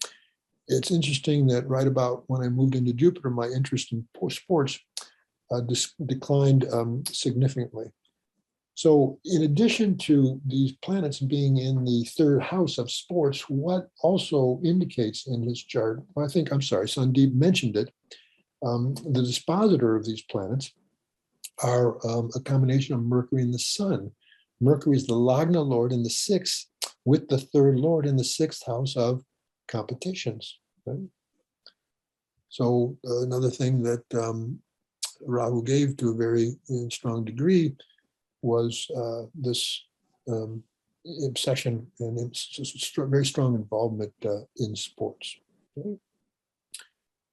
It's interesting that right about when I moved into Jupiter, my interest in sports declined significantly. So in addition to these planets being in the 3rd house of sports, what also indicates in his chart, well, I think, I'm sorry, Sandeep mentioned it, the dispositor of these planets are a combination of Mercury and the Sun. Mercury is the Lagna Lord in the 6th with the 3rd Lord in the 6th house of competitions. Right? So another thing that Rahu gave to a very strong degree was this obsession and very strong involvement in sports. Okay.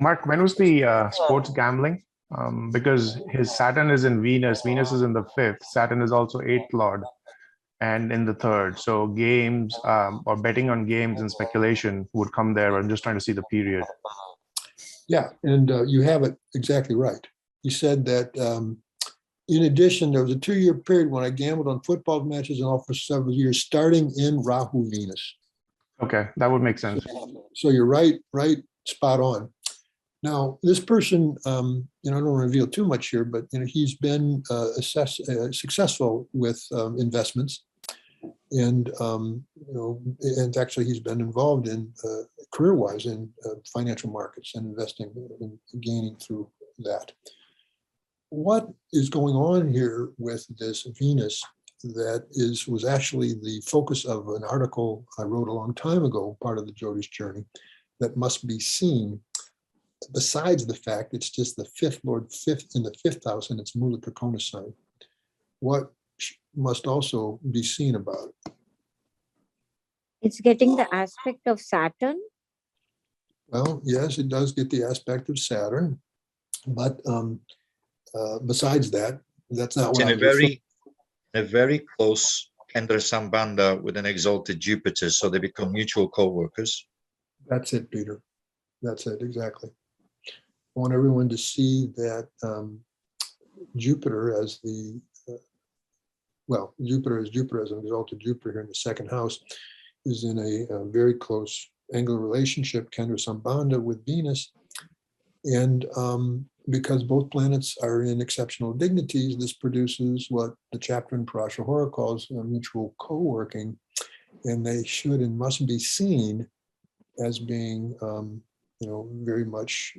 Mark, when was the sports gambling? Because his Saturn is in Venus. Venus is in the 5th. Saturn is also 8th Lord and in the 3rd. So games or betting on games and speculation would come there. I'm just trying to see the period. Yeah, and you have it exactly right. He said that in addition, there was a 2-year period when I gambled on football matches and all for several years, starting in Rahu Venus. Okay, that would make sense. So you're right, spot on. Now, this person, you know, I don't want to reveal too much here, but you know, he's been successful with investments, and you know, and actually he's been involved in career-wise in financial markets and investing and gaining through that. What is going on here with this Venus that was actually the focus of an article I wrote a long time ago, part of the Jyotish journey, that must be seen. Besides the fact it's just the 5th Lord in the 5th house and it's Mula Trikona sign, what must also be seen about it? It's getting the aspect of Saturn. Well, yes, it does get the aspect of Saturn, but besides that, that's not It's what in a very close Kendra Sambandha with an exalted Jupiter, so they become mutual co-workers. That's it, Peter. That's it, exactly. I want everyone to see that Jupiter as the well, Jupiter as an exalted Jupiter here in the second house, is in a very close angular relationship, Kendra Sambandha, with Venus. And because both planets are in exceptional dignities, this produces what the chapter in Parashahara calls mutual co-working, and they should and must be seen as being, very much,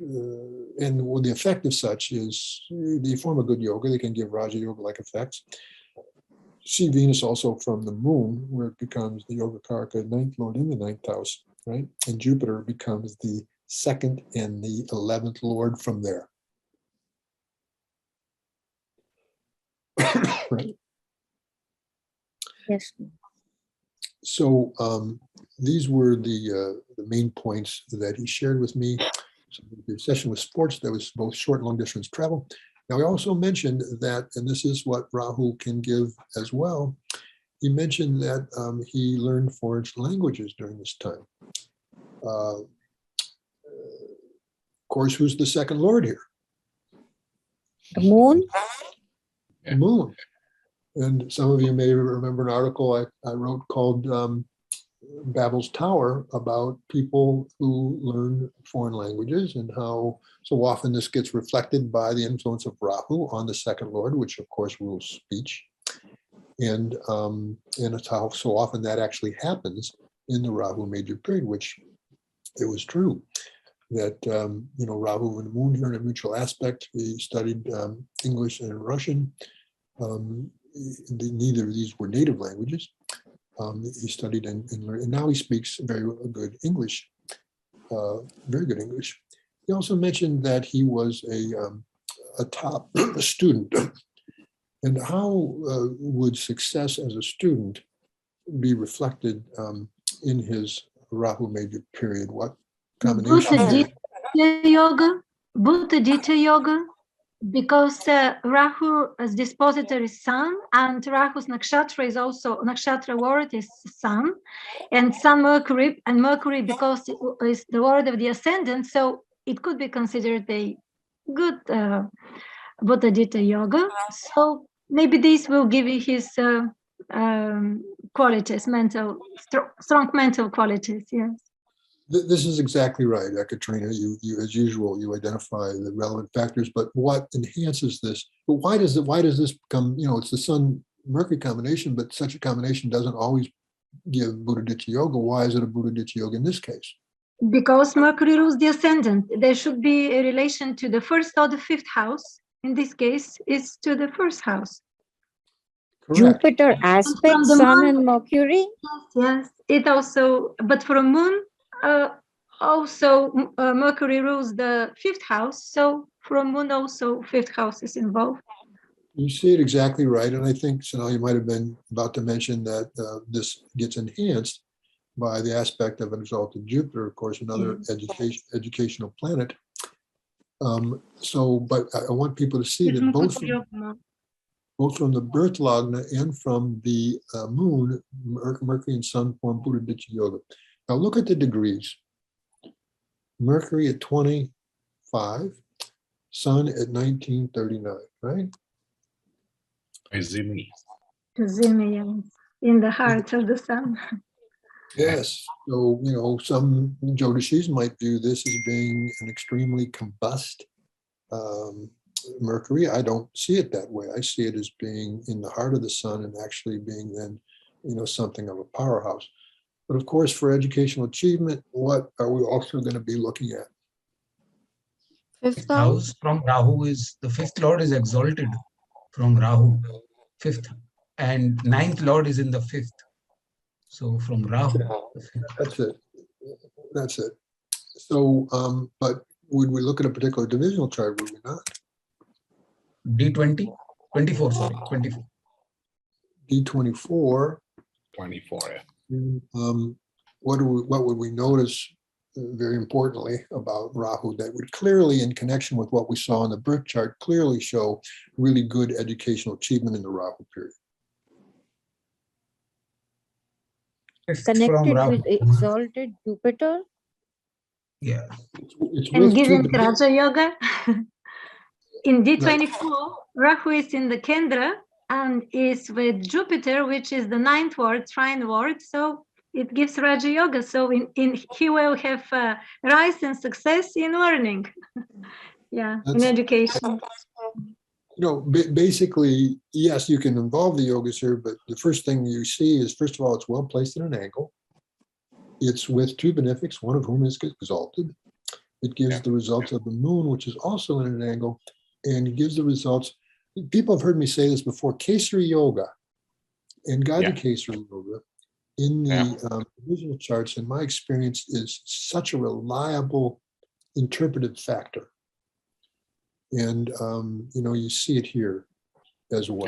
and well, the effect of such is they form a good yoga. They can give Raja Yoga-like effects. See Venus also from the moon, where it becomes the Yoga Karaka 9th Lord in the 9th house, right? And Jupiter becomes the 2nd and the 11th Lord from there. Right? Yes. So these were the main points that he shared with me. So the session with sports, that was both short and long distance travel. Now, I also mentioned that, and this is what Rahu can give as well, he mentioned that he learned foreign languages during this time. Of course, who's the second Lord here? The moon? The moon. And some of you may remember an article I wrote called Babel's Tower, about people who learn foreign languages and how so often this gets reflected by the influence of Rahu on the second Lord, which of course rules speech. And it's how so often that actually happens in the Rahu major period, which it was true that, Rahu and the moon are in a mutual aspect. He studied English and Russian. Neither of these were native languages. He studied and learned, and now he speaks very good English, very good English. He also mentioned that he was a top student. And how would success as a student be reflected in his Rahu major period? What combination? Bhuta Dita Yoga, because Rahu as dispositor is Sun, and Rahu's nakshatra is also nakshatra word is Sun, and Sun Mercury, and Mercury because it is the word of the ascendant, so it could be considered a good Bhuta Dita Yoga. So maybe this will give you his qualities, strong mental qualities. Yes. This is exactly right, Katrina. You, as usual, you identify the relevant factors. But what enhances this? But why does this become? It's the Sun Mercury combination, but such a combination doesn't always give Bhuta Dita Yoga. Why is it a Bhuta Dita Yoga in this case? Because Mercury rules the ascendant. There should be a relation to the first or the 5th house. In this case, it's to the 1st house. Correct. Jupiter aspect Sun and Mercury? Yes. It also, but for a moon, also Mercury rules the 5th house. So for a moon also 5th house is involved. You see it exactly right. And I think, Sonal, you might have been about to mention that this gets enhanced by the aspect of an exalted Jupiter, of course, another educational planet. But I want people to see that both from the birth lagna and from the moon, Mercury and Sun form Bhuta Dita Yoga. Now look at the degrees. Mercury at 25, Sun at 1939, right? Zimi. In the heart of the Sun. Yes. So, some Jyotishis might view this as being an extremely combust Mercury. I don't see it that way. I see it as being in the heart of the Sun and actually being then, something of a powerhouse. But of course, for educational achievement, what are we also going to be looking at? 5th House from Rahu is the 5th Lord is exalted from Rahu, 5th, and 9th Lord is in the 5th. So from Rahu. That's it. So, but would we look at a particular divisional chart? Would we not? D20, 24, sorry, 24. D24. 24. What would we notice very importantly about Rahu that would clearly, in connection with what we saw in the birth chart, clearly show really good educational achievement in the Rahu period? Connected with exalted Jupiter? Yeah. It's And with given two, Raja Yoga, in D24, Rahu is in the Kendra, and is with Jupiter, which is the 9th word, trine word. So it gives Raja Yoga. So he will have rise and success in learning. Yeah, in education. Basically, yes, you can involve the yogas here, but the first thing you see is, first of all, it's well placed in an angle. It's with two benefics, one of whom is exalted. It gives the results of the moon, which is also in an angle, and it gives the results. People have heard me say this before, Kesari Yoga and Gaja Kesari Yoga in the visual charts, in my experience, is such a reliable interpretive factor. And, you see it here as well.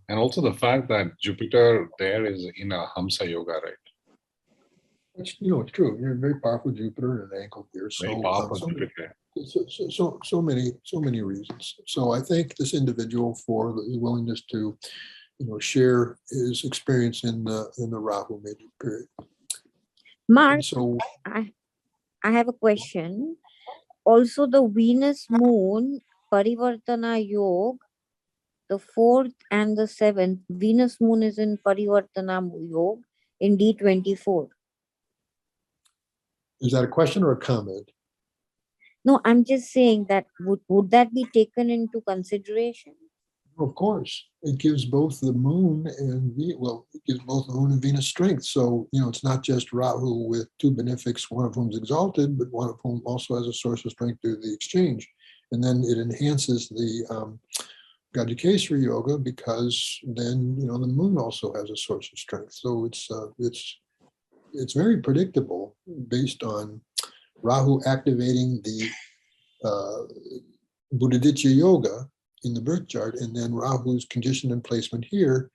And also the fact that Jupiter there is in a Hamsa Yoga, right? It's true. You're a very powerful Jupiter and an angle here. Very powerful Jupiter. So many reasons. So I thank this individual for the willingness to, share his experience in the Rahu major period. Mark, I have a question. Also, the Venus Moon Parivartana Yoga, the 4th and the 7th, Venus Moon is in Parivartana Yoga in D24. Is that a question or a comment? No, I'm just saying that would that be taken into consideration? Of course, it gives both the moon and it gives both the moon and Venus strength. So, it's not just Rahu with two benefics, one of whom is exalted, but one of whom also has a source of strength through the exchange. And then it enhances the Gaja Kesari Yoga because then, the moon also has a source of strength. So it's very predictable based on Rahu activating the Buddhaditya Yoga in the birth chart, and then Rahu's condition and placement here,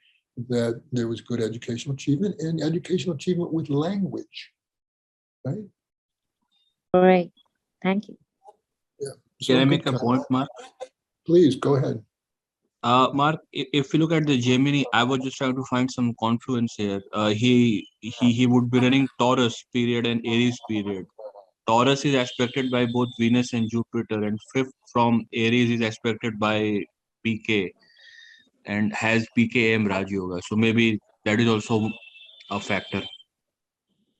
that there was good educational achievement and educational achievement with language, right? All right. Thank you. Yeah. Can I make a point, Mark? Please, go ahead. Mark, if you look at the Gemini, I was just trying to find some confluence here. He would be running Taurus period and Aries period. Taurus is aspected by both Venus and Jupiter, and 5th from Aries is aspected by PK and has PKM Raj Yoga. So maybe that is also a factor.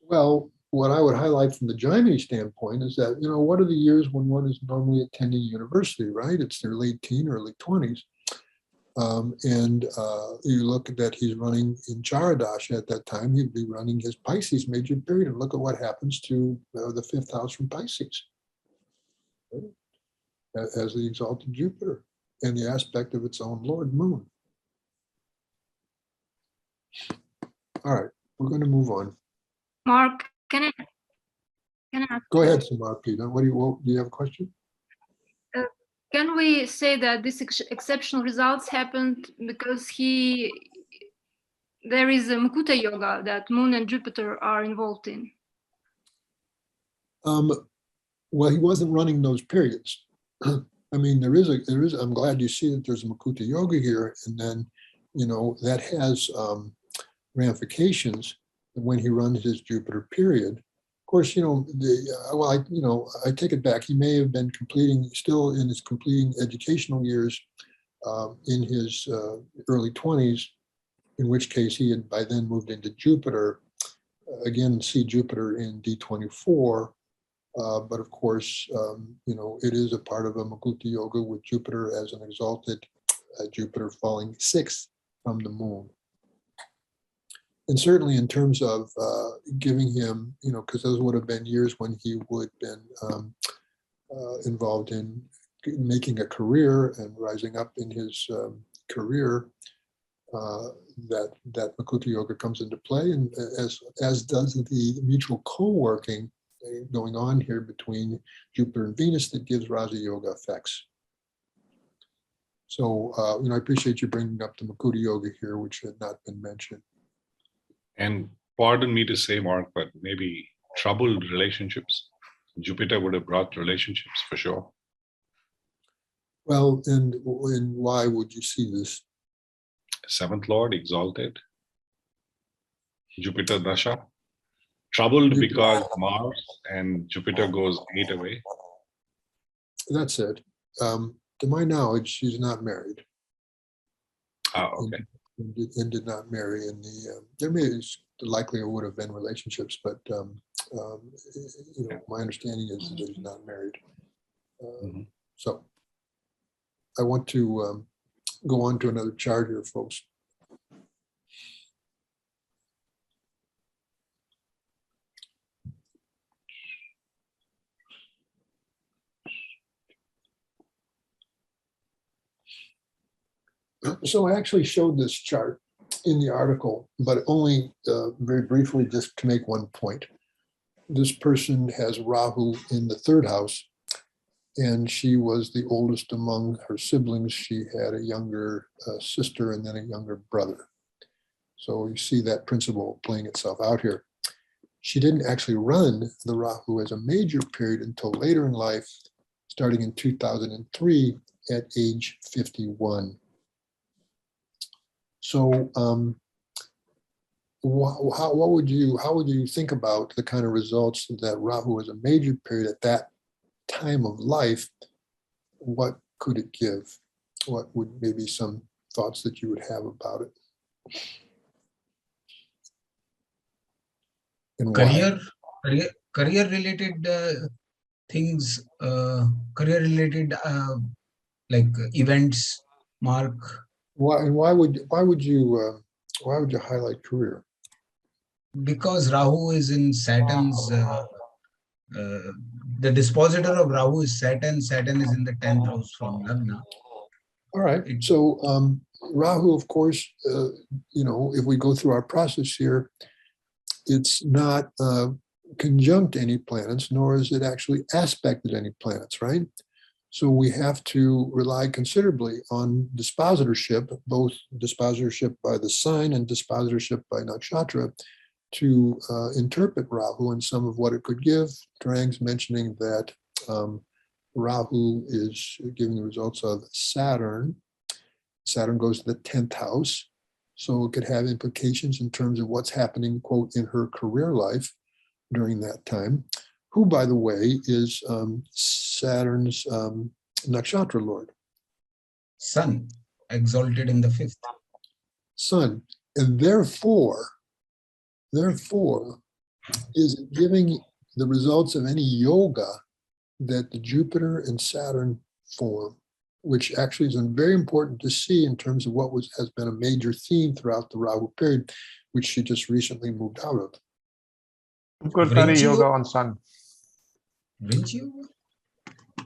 Well, what I would highlight from the Gemini standpoint is that, what are the years when one is normally attending university, right? It's their late teen, early 20s. You look at that, he's running in Dasha at that time, he'd be running his Pisces major period, and look at what happens to the 5th house from Pisces, right? As the exalted Jupiter and the aspect of its own Lord Moon. All right, we're going to move on. Mark, can I ask? Go ahead, Samarpita. Do you have a question? Can we say that these exceptional results happened because there is a Mukuta Yoga that Moon and Jupiter are involved in? Well, he wasn't running those periods. I mean, there is. I'm glad you see that there's a Mukuta Yoga here, and then, that has ramifications when he runs his Jupiter period. Of course, I take it back. He may have been still in his completing educational years in his early 20s, in which case he had by then moved into Jupiter. Again, see Jupiter in D24. But of course, it is a part of a Mukuta Yoga with Jupiter as an exalted Jupiter falling 6th from the moon. And certainly in terms of giving him, because those would have been years when he would have been involved in making a career and rising up in his career, that Mukuta Yoga comes into play, and as does the mutual co-working going on here between Jupiter and Venus that gives Raja Yoga effects. So, I appreciate you bringing up the Mukuta Yoga here, which had not been mentioned. And pardon me to say, Mark, but maybe troubled relationships. Jupiter would have brought relationships for sure. Well, and why would you see this? 7th Lord exalted. Jupiter Dasha. Troubled because Mars and Jupiter goes 8 away. That's it. To my knowledge, she's not married. Okay. and did not marry. And there may likely would have been relationships, but my understanding is that he's not married. So I want to go on to another chart here, folks. So I actually showed this chart in the article, but only very briefly, just to make one point. This person has Rahu in the third house, and she was the oldest among her siblings. She had a younger sister and then a younger brother. So you see that principle playing itself out here. She didn't actually run the Rahu as a major period until later in life, starting in 2003 at age 51. So how would you think about the kind of results that Rahu as a major period at that time of life? What could it give? What would maybe some thoughts that you would have about it? And why? Career related things, career related like events, Mark. Why would you highlight career? Because Rahu is in Saturn's, the dispositor of Rahu is Saturn. Saturn is in the 10th house from Lagna. All right. So Rahu, of course, if we go through our process here, it's not conjunct any planets, nor is it actually aspected any planets, right? So we have to rely considerably on dispositorship, both dispositorship by the sign and dispositorship by nakshatra, to interpret Rahu and some of what it could give. Drang's mentioning that Rahu is giving the results of Saturn. Saturn goes to the 10th house. So it could have implications in terms of what's happening, quote, in her career life during that time, who, by the way, is Saturn's nakshatra lord. Sun, exalted in the 5th. Sun. And therefore, is giving the results of any yoga that the Jupiter and Saturn form, which actually is very important to see in terms of what has been a major theme throughout the Rahu period, which she just recently moved out of. Good Pari yoga on Sun.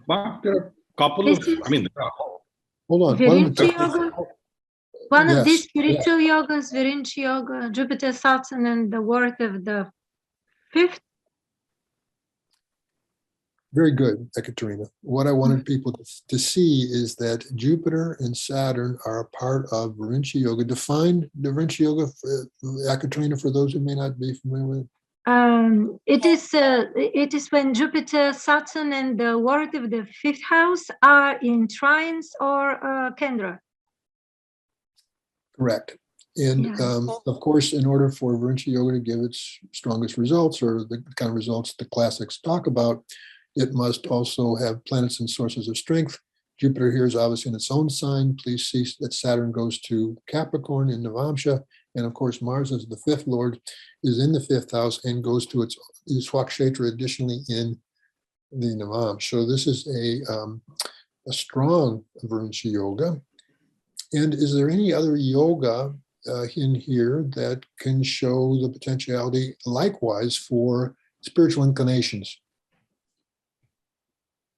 But there are a couple of, hold on. Virinci yoga. One of Yes, these spiritual yogas, Virinci yoga, Jupiter, Saturn, and the work of the 5th. very good, Ekaterina. What I wanted people to see is that Jupiter and Saturn are a part of Virinci yoga. Define the Virinci yoga, Ekaterina, for those who may not be familiar with it. It is when Jupiter, Saturn, and the work of the 5th house are in trines or kendra. Correct. And of course, in order for Virinci yoga to give its strongest results, or the kind of results the classics talk about, it must also have planets and sources of strength. Jupiter here is obviously in its own sign. Please see that Saturn goes to Capricorn in Navamsha. And of course, Mars, as the 5th lord, is in the 5th house and goes to its Swakshetra additionally in the Navam. So this is a strong Virinci yoga. And is there any other yoga in here that can show the potentiality likewise for spiritual inclinations?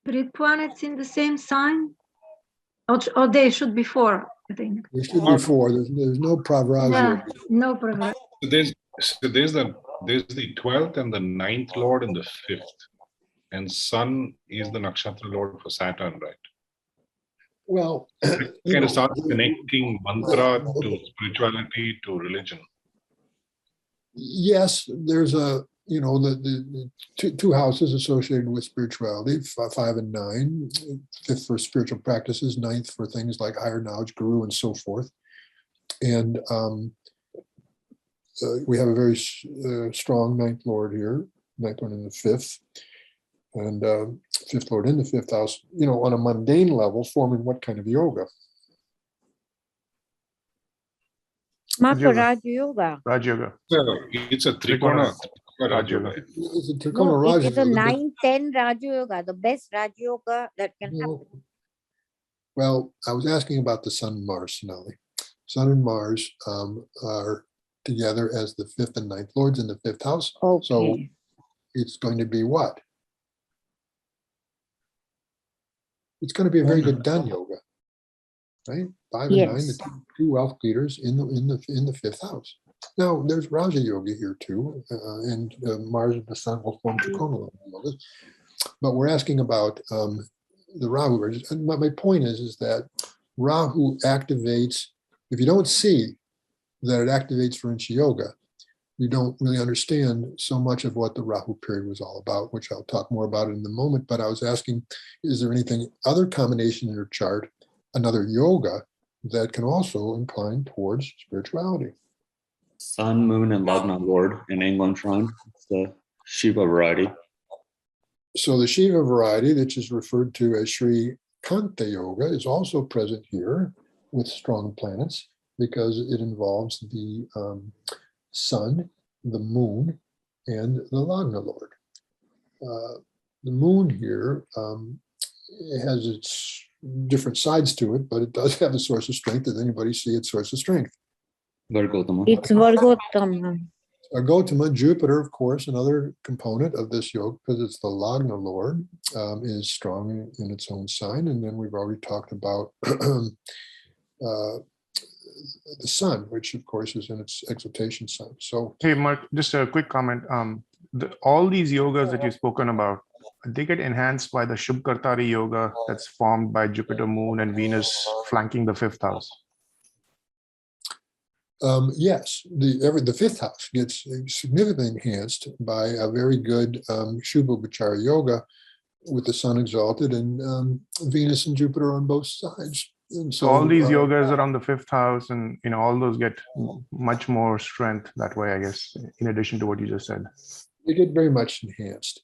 3 planets in the same sign? Or they should be 4, I think. There should be 4. There's no pravrazya. No pravrazya. There's the 12th and the 9th lord and the 5th. And Sun is the nakshatra lord for Saturn, right? Well, kind of start connecting mantra to spirituality to religion. Yes, there's the two houses associated with spirituality, 5 and 9, 5th for spiritual practices, 9th for things like higher knowledge, guru, and so forth. And we have a very strong 9th lord here, 9th lord in the 5th. And 5th lord in the 5th house, on a mundane level, forming what kind of yoga? Mark, Yoga. Raj Yoga. Raj Yoga. It's a Trikona Raj Yoga. It's a Trikona No, Raja it is a Yoga, but- 9-10 Raj Yoga, the best Raj Yoga that can No. happen. Well, I was asking about the Sun and Mars, Sonali. Sun and Mars are together as the 5th and 9th lords in the 5th house. So Okay. it's going to be what? It's going to be a very good done yoga, right? 5 and 9, Yes. the two wealth leaders in the 5th house. Now there's Raja Yoga here too, and Mars and the Sun will form Trikona yoga. But we're asking about the Rahu. And my point is that Rahu activates. If you don't see that it activates for Inchi Yoga, you don't really understand so much of what the Rahu period was all about, which I'll talk more about in a moment. But I was asking, is there anything, other combination in your chart, another yoga that can also incline towards spirituality? Sun, Moon, and Lagna Lord in England Shrine. It's the Shiva variety. So the Shiva variety, which is referred to as Sri Kanta Yoga, is also present here with strong planets because it involves the Sun, the Moon, and the Lagna Lord. The Moon here it has its different sides to it, but it does have a source of strength. Does anybody see its source of strength? Vargotama. It's Vargottama. Gautama, Jupiter, of course, another component of this yoga, because it's the Lagna Lord, is strong in its own sign. And then we've already talked about the Sun, which of course is in its exaltation sign. So, Hey, Mark, just a quick comment. All these yogas that you've spoken about, they get enhanced by the Shubhkartari yoga that's formed by Jupiter, Moon, and Venus flanking the 5th house. yes, the 5th house gets significantly enhanced by a very good Shubha yoga with the Sun exalted and Venus and Jupiter on both sides. And So all these yogas are on the 5th house, and all those get much more strength that way, I guess, in addition to what you just said. They get very much enhanced.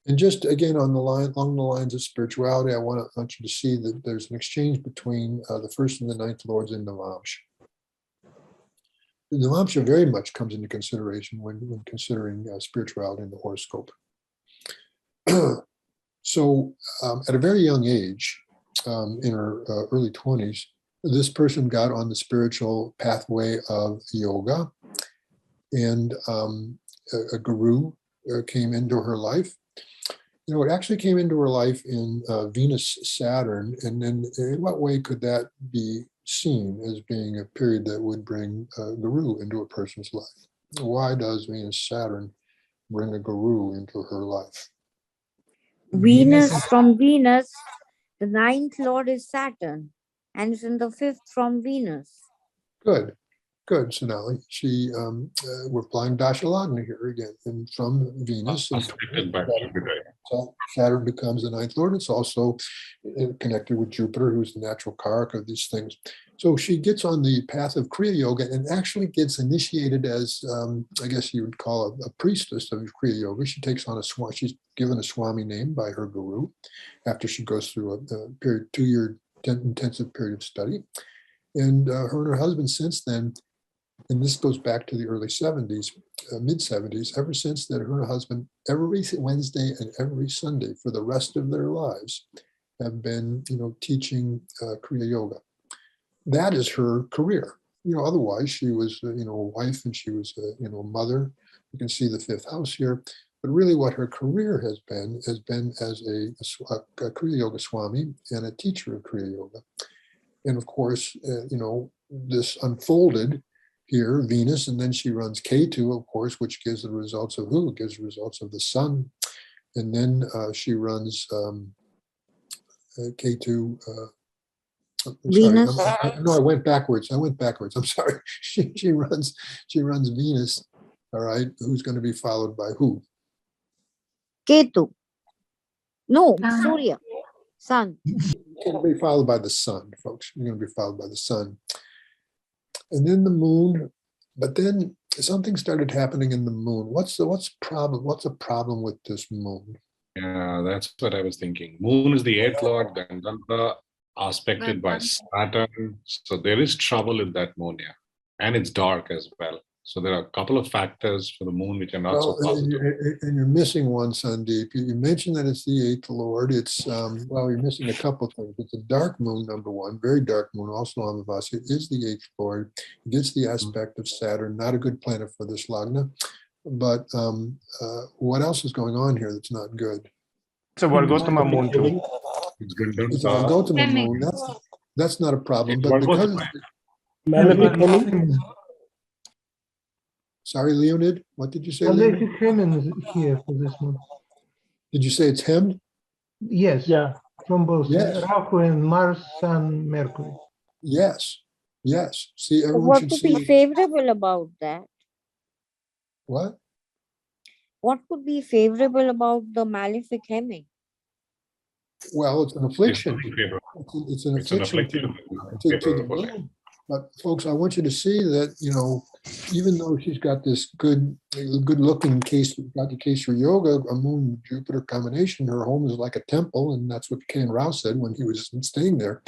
And just again on the line, along the lines of spirituality, I want you to see that there's an exchange between the 1st and the 9th lords in Navamsha. The Navamsha very much comes into consideration when considering spirituality in the horoscope. So at a very young age, in her early 20s, this person got on the spiritual pathway of yoga, and a guru came into her life. It actually came into her life in Venus Saturn, and then in what way could that be seen as being a period that would bring a guru into a person's life? Why does Venus Saturn bring a guru into her life? Venus from Venus, the 9th lord is Saturn, and it's in the 5th from Venus. Good, Sonali. We're applying Dasha Lagna here again, and from Venus. Aspected by Jupiter. Saturn becomes the 9th lord. It's also connected with Jupiter, who's the natural karaka of these things. So she gets on the path of Kriya Yoga and actually gets initiated as, I guess you would call a priestess of Kriya Yoga. She takes on she's given a Swami name by her guru after she goes through a 2-year intensive period of study. And her and her husband since then, and this goes back to the early 70s, mid-70s, ever since that her and her husband, every Wednesday and every Sunday for the rest of their lives, have been, teaching Kriya Yoga. That is her career. Otherwise she was, a wife, and she was, a mother. You can see the 5th house here. But really what her career has been as a Kriya Yoga Swami and a teacher of Kriya Yoga. And of course, this unfolded here, Venus, and then she runs Ketu, of course, which gives the results of who? It gives the results of the Sun. And then she runs Ketu. Venus. I went backwards. I'm sorry. She runs Venus. All right. Who's going to be followed by who? Ketu. No, Surya. Sun. You're going to be followed by the Sun, folks. You're going to be followed by the Sun. And then the Moon. But then something started happening in the Moon. What's a problem with this Moon? Yeah, that's what I was thinking. Moon is the 8th lord, Gandharva, aspected by Saturn. So there is trouble in that moon. Yeah. and it's dark as well. So there are a couple of factors for the moon which are not so Well, positive. and you're missing one, Sandeep. You mentioned that it's the eighth lord. It's, well, you're missing a couple of things. It's a dark moon, number one, very dark moon, also Amavasya. It is the eighth lord. It gets the aspect of Saturn, not a good planet for this Lagna. But what else is going on here that's not good? It's a Vargotama moon too. It's good. It's a Vargotama Hemming. moon. That's not a problem. It's But because Vargotama. Malefic Hemming. sorry, Leonid, what did you say? Leonid? Malefic Hemming is here for this month. Did you say it's hemmed? Yes, Yeah. from both Yes. Rahu and Mars, Sun, Mercury. Yes. Yes. See, So everyone what should could see be favorable about that? what? What could be favorable about the malefic hemming? Well, it's an It's affliction. not favorable. It's an It's an affliction affliction. to the Favorable. moon. But folks, I want you to see that, you know, even though she's got this good looking case, got the case for yoga, a moon Jupiter combination, her home is like a temple. And that's what Ken Rao said when he was staying there.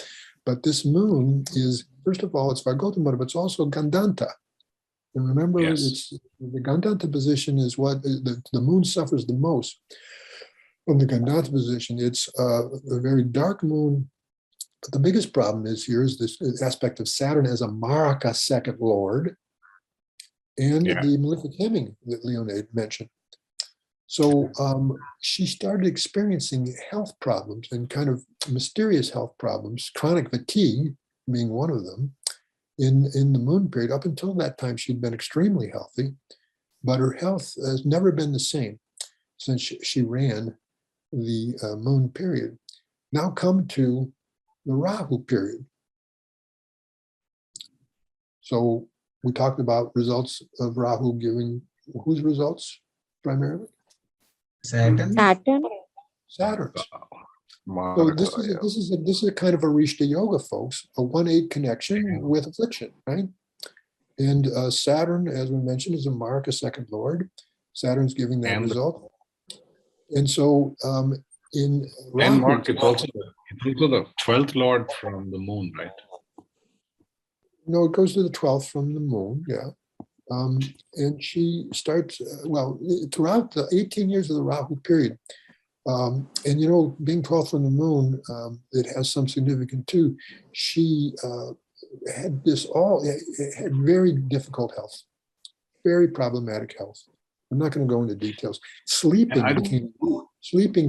But this moon is, first of all, it's Vargotama, but it's also Gandanta. And remember, Yes. it's the Gandanta position is what the moon suffers the most from the Gandanta position. It's a very dark moon. But the biggest problem is here is this aspect of Saturn as a Maraka second lord and Yeah. the malefic hemming that Leonid mentioned. So she started experiencing health problems and kind of mysterious health problems, chronic fatigue being one of them in the moon period. Up until that time, she'd been extremely healthy, but her health has never been the same since she ran the moon period. Now come to the Rahu period. So we talked about results of Rahu giving whose results primarily? Saturn. Saturn? Saturn's. So this is a kind of a Rishta Yoga, folks, a 1-8 connection with affliction, right? And Saturn, as we mentioned, is a Maraka second lord. Saturn's giving that result. And so in Rahu, And Mark, it's also the 12th lord from the moon, right? no, it goes to the 12th from the moon, yeah. And she starts, well, throughout the 18 years of the Rahu period, and you know, being 12th from the moon, it has some significance too. She had had very difficult health, very problematic health. I'm not going to go into details. Sleeping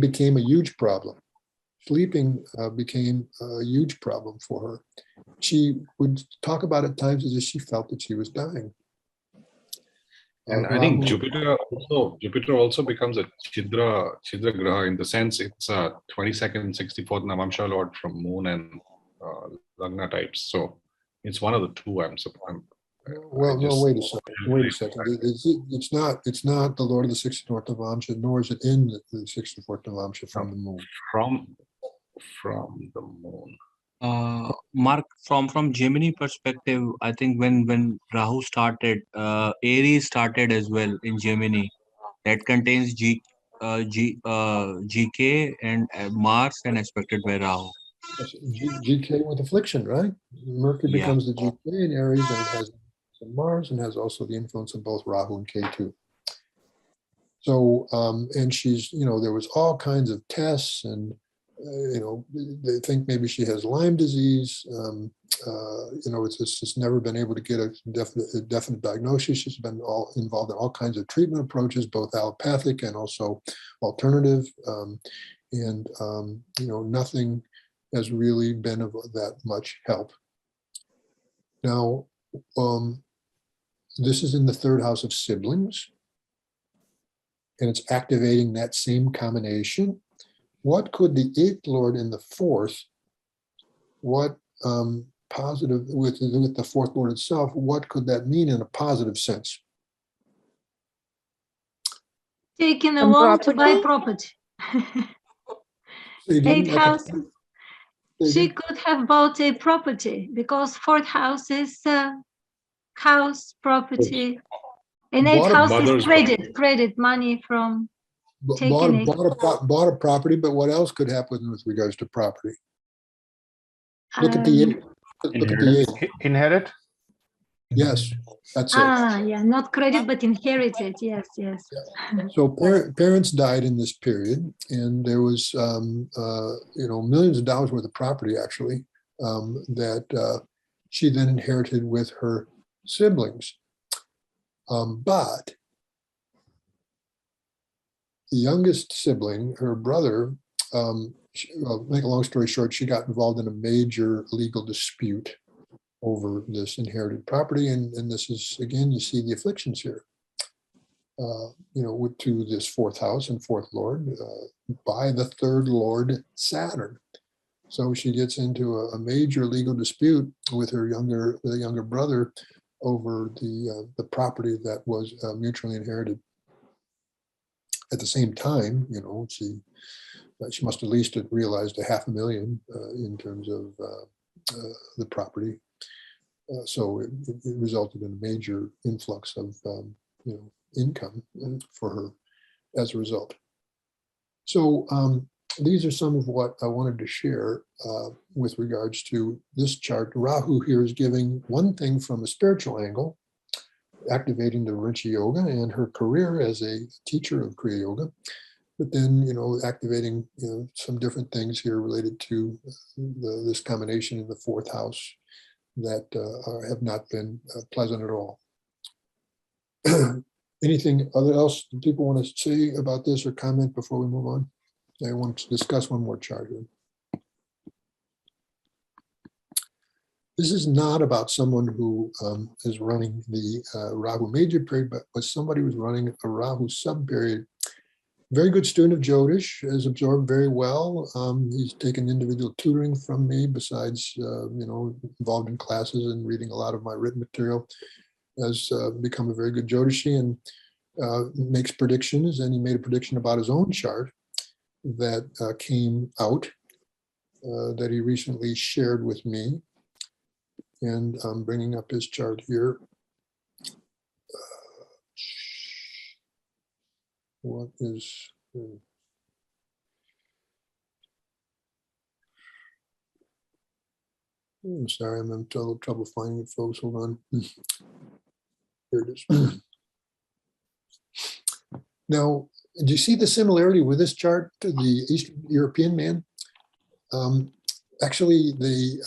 became a huge problem. Sleeping became a huge problem for her. She would talk about at times as if she felt that she was dying. And I think Jupiter also becomes a Chidra Graha in the sense it's a 22nd, 64th Navamsha Lord from Moon and Lagna types. So it's one of the two. Well, no, wait a second. Wait a second. It's not the Lord of the 64th Navamsha, nor is it in the 64th Navamsha from the moon. From the moon. Mark, from Gemini perspective, I think when Rahu started, Aries started as well in Gemini. That contains GK and Mars and aspected by Rahu. GK with affliction, right? Mercury Yeah. becomes the GK in Aries, and it has Mars and has also the influence of both Rahu and Ketu. So, and she's, you know, there was all kinds of tests and, you know, they think maybe she has Lyme disease. You know, it's just never been able to get a definite diagnosis. She's been involved in all kinds of treatment approaches, both allopathic and also alternative. You know, nothing has really been of that much help. Now, this is in the third house of siblings, and it's activating that same combination. What could the eighth lord in the fourth, what positive with the fourth lord itself, what could that mean in a positive sense? Taking a loan to buy property. Eighth house. She could have bought a property because fourth house is house, property, and eighth house is credit money from taking bought a property, but what else could happen with regards to property? Look at the eight. Inherit. Yes, that's it. Yeah, not credit, but inherited. Yes, yes. So parents died in this period, and there was, millions of dollars worth of property, actually, that she then inherited with her siblings. But the youngest sibling, her brother, make a long story short, she got involved in a major legal dispute over this inherited property. And this is, again, you see the afflictions here, to this fourth house and fourth lord by the third lord Saturn. So she gets into a major legal dispute with her younger brother over the property that was mutually inherited. At the same time, she must at least have realized $500,000 in terms of the property. So it resulted in a major influx of income for her as a result. So these are some of what I wanted to share with regards to this chart. Rahu here is giving one thing from a spiritual angle, activating the Vrinci Yoga and her career as a teacher of Kriya Yoga, but then, activating, some different things here related to this combination in the fourth house that have not been pleasant at all. Anything else that people want to say about this or comment before we move on? I want to discuss one more chart here. This is not about someone who is running the Rahu major period, but somebody who's running a Rahu sub period. Very good student of Jyotish, has absorbed very well. He's taken individual tutoring from me, besides, involved in classes and reading a lot of my written material. Has become a very good Jyotishi and makes predictions. And he made a prediction about his own chart that came out that he recently shared with me. And I'm bringing up his chart here. What is... I'm sorry, I'm having a little trouble finding it, folks. Hold on. Here it is. Now, do you see the similarity with this chart to the Eastern European man? Actually, they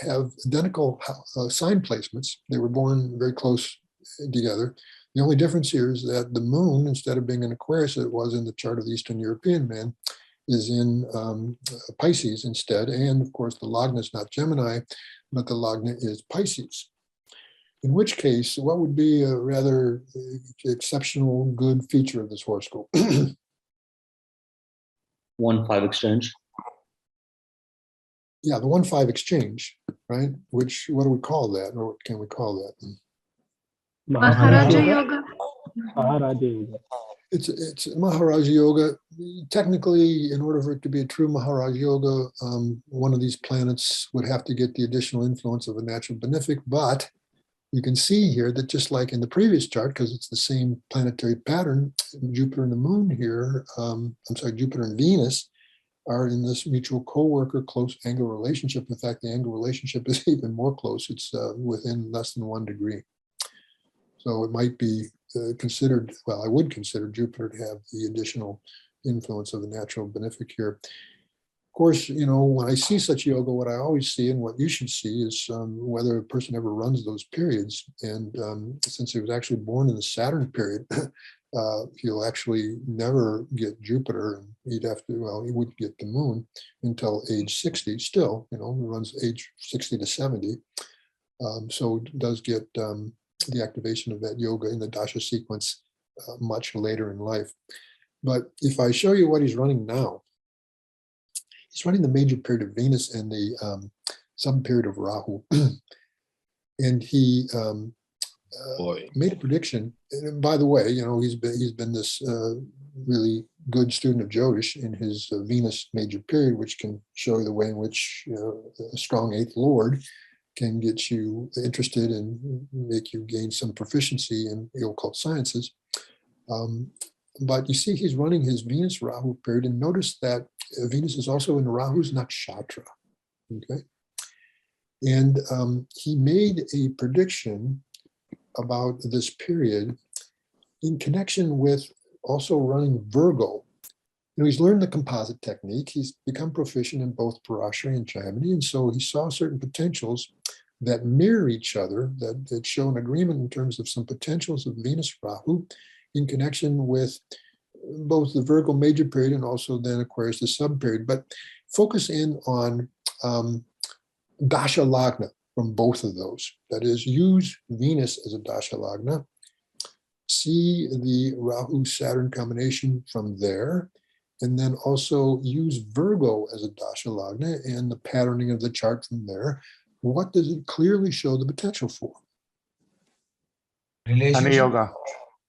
have identical sign placements. They were born very close together. The only difference here is that the moon, instead of being in Aquarius, it was in the chart of the Eastern European man, is in Pisces instead. And of course, the Lagna is not Gemini, but the Lagna is Pisces. In which case, what would be a rather exceptional good feature of this horoscope? 1-5 exchange. Yeah, the 1-5 exchange, right? Which, what do we call that? Or what can we call that? Maharaja Yoga. Maharaja Yoga. It's Maharaja Yoga. Technically, in order for it to be a true Maharaja Yoga, one of these planets would have to get the additional influence of a natural benefic. But you can see here that just like in the previous chart, because it's the same planetary pattern, Jupiter and the moon here, Jupiter and Venus are in this mutual co-worker close angle relationship. In fact, the angle relationship is even more close. It's within less than 1 degree. So it might be considered, well, I would consider Jupiter to have the additional influence of the natural benefic here. Of course, when I see such yoga, what I always see and what you should see is whether a person ever runs those periods. And since he was actually born in the Saturn period, he'll actually never get Jupiter, and he wouldn't get the moon until age 60 still, he runs age 60 to 70. So it does get the activation of that yoga in the Dasha sequence much later in life. But if I show you what he's running now, he's running the major period of Venus and the sub-period of Rahu. And he made a prediction. And by the way, he's been this really good student of Jyotish in his Venus major period, which can show you the way in which a strong 8th Lord can get you interested and make you gain some proficiency in the occult sciences. But you see, he's running his Venus Rahu period, and notice that Venus is also in Rahu's nakshatra. Okay, and he made a prediction about this period in connection with also running Virgo. He's learned the composite technique. He's become proficient in both Parashari and Jaimini, and so he saw certain potentials that mirror each other, that show an agreement in terms of some potentials of Venus Rahu in connection with both the Virgo major period and also then Aquarius the sub period. But focus in on Dasha Lagna from both of those. That is, use Venus as a Dasha Lagna, see the Rahu-Saturn combination from there, and then also use Virgo as a Dasha Lagna and the patterning of the chart from there. What does it clearly show the potential for? Dhani Yoga.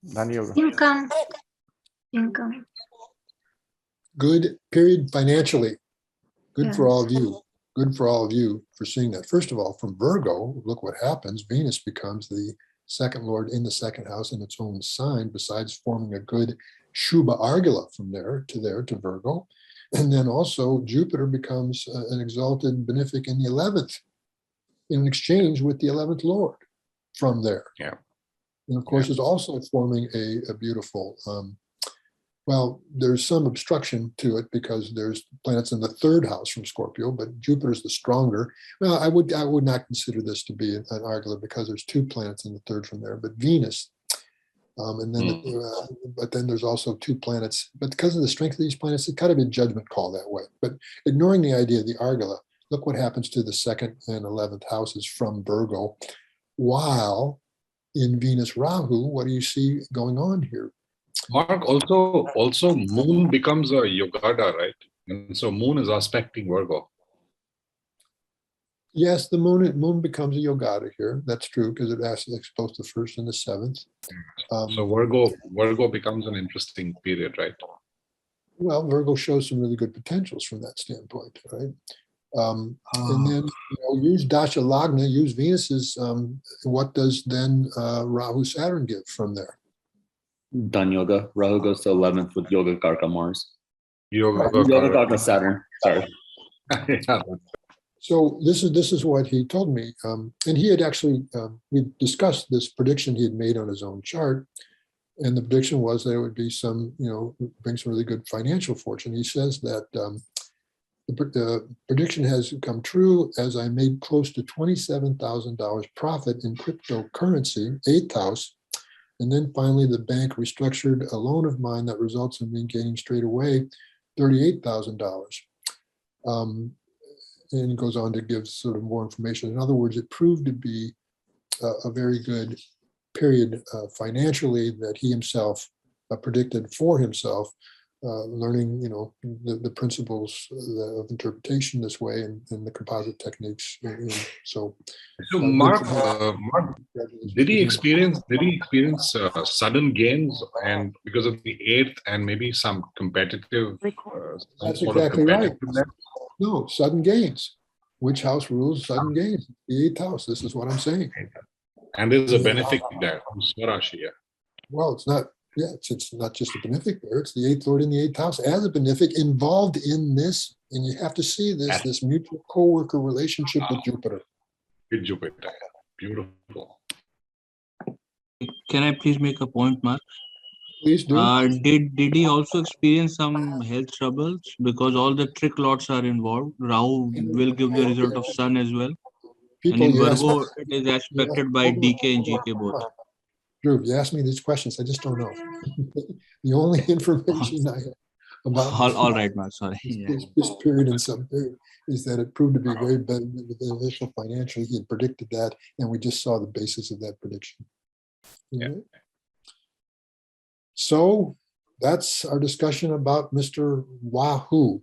Dhani Yoga. Income. Good period financially. Good for Yes. all of you. Good for all of you for seeing that. First of all, from Virgo, look what happens. Venus becomes the second lord in the second house in its own sign, besides forming a good Shubha Argala from there to Virgo. And then also Jupiter becomes an exalted benefic in the 11th in exchange with the 11th lord from there. Yeah. And of course, it's also forming a beautiful, well, there's some obstruction to it because there's planets in the third house from Scorpio, but Jupiter's the stronger. Well, I would not consider this to be an Argala because there's two planets in the third from there, but Venus, and then, but then there's also two planets. But because of the strength of these planets, it's kind of a judgment call that way. But ignoring the idea of the Argala, look what happens to the second and 11th houses from Virgo. While in Venus Rahu, what do you see going on here? Mark, also Moon becomes a Yogada, right? And so Moon is aspecting Virgo. Yes, the moon becomes a Yogada here. That's true because it aspects both the first and the seventh. So Virgo becomes an interesting period, right? Well, Virgo shows some really good potentials from that standpoint, right? And then use Dasha Lagna, use Venus's. What does then Rahu Saturn give from there? Done yoga. Rahu goes to 11th with Yoga Karka Mars. Yoga Karka Saturn. Sorry. Yeah. So this is what he told me, and he had actually we discussed this prediction he had made on his own chart, and the prediction was that it would be some bring some really good financial fortune. He says that the prediction has come true as I made close to $27,000 profit in cryptocurrency, 8th house. And then finally, the bank restructured a loan of mine that results in me gaining straight away $38,000. And he goes on to give sort of more information. In other words, it proved to be a very good period financially that he himself predicted for himself, learning, the principles of interpretation this way and the composite techniques. So Mark, did he experience sudden gains and because of the 8th and maybe some competitive? That's exactly right. No, sudden gains. Which house rules sudden gains? The 8th house. This is what I'm saying. And there's a benefic there from Swarashi. Well, it's not. Yeah, it's not just a benefic there. It's the 8th lord in the 8th house as a benefic involved in this. And you have to see this mutual co-worker relationship with Jupiter. With Jupiter. Beautiful. Can I please make a point, Mark? Please do. Did he also experience some health troubles because all the trick lots are involved? Rahu will give the result of Sun as well. And in Virgo, it is aspected by DK and GK both. Drew, you asked me these questions. I just don't know. The only information I have about all right, Mark. Sorry. This period and sub-period is that it proved to be very beneficial financially. He had predicted that, and we just saw the basis of that prediction. Yeah. So that's our discussion about Mr. Rahu.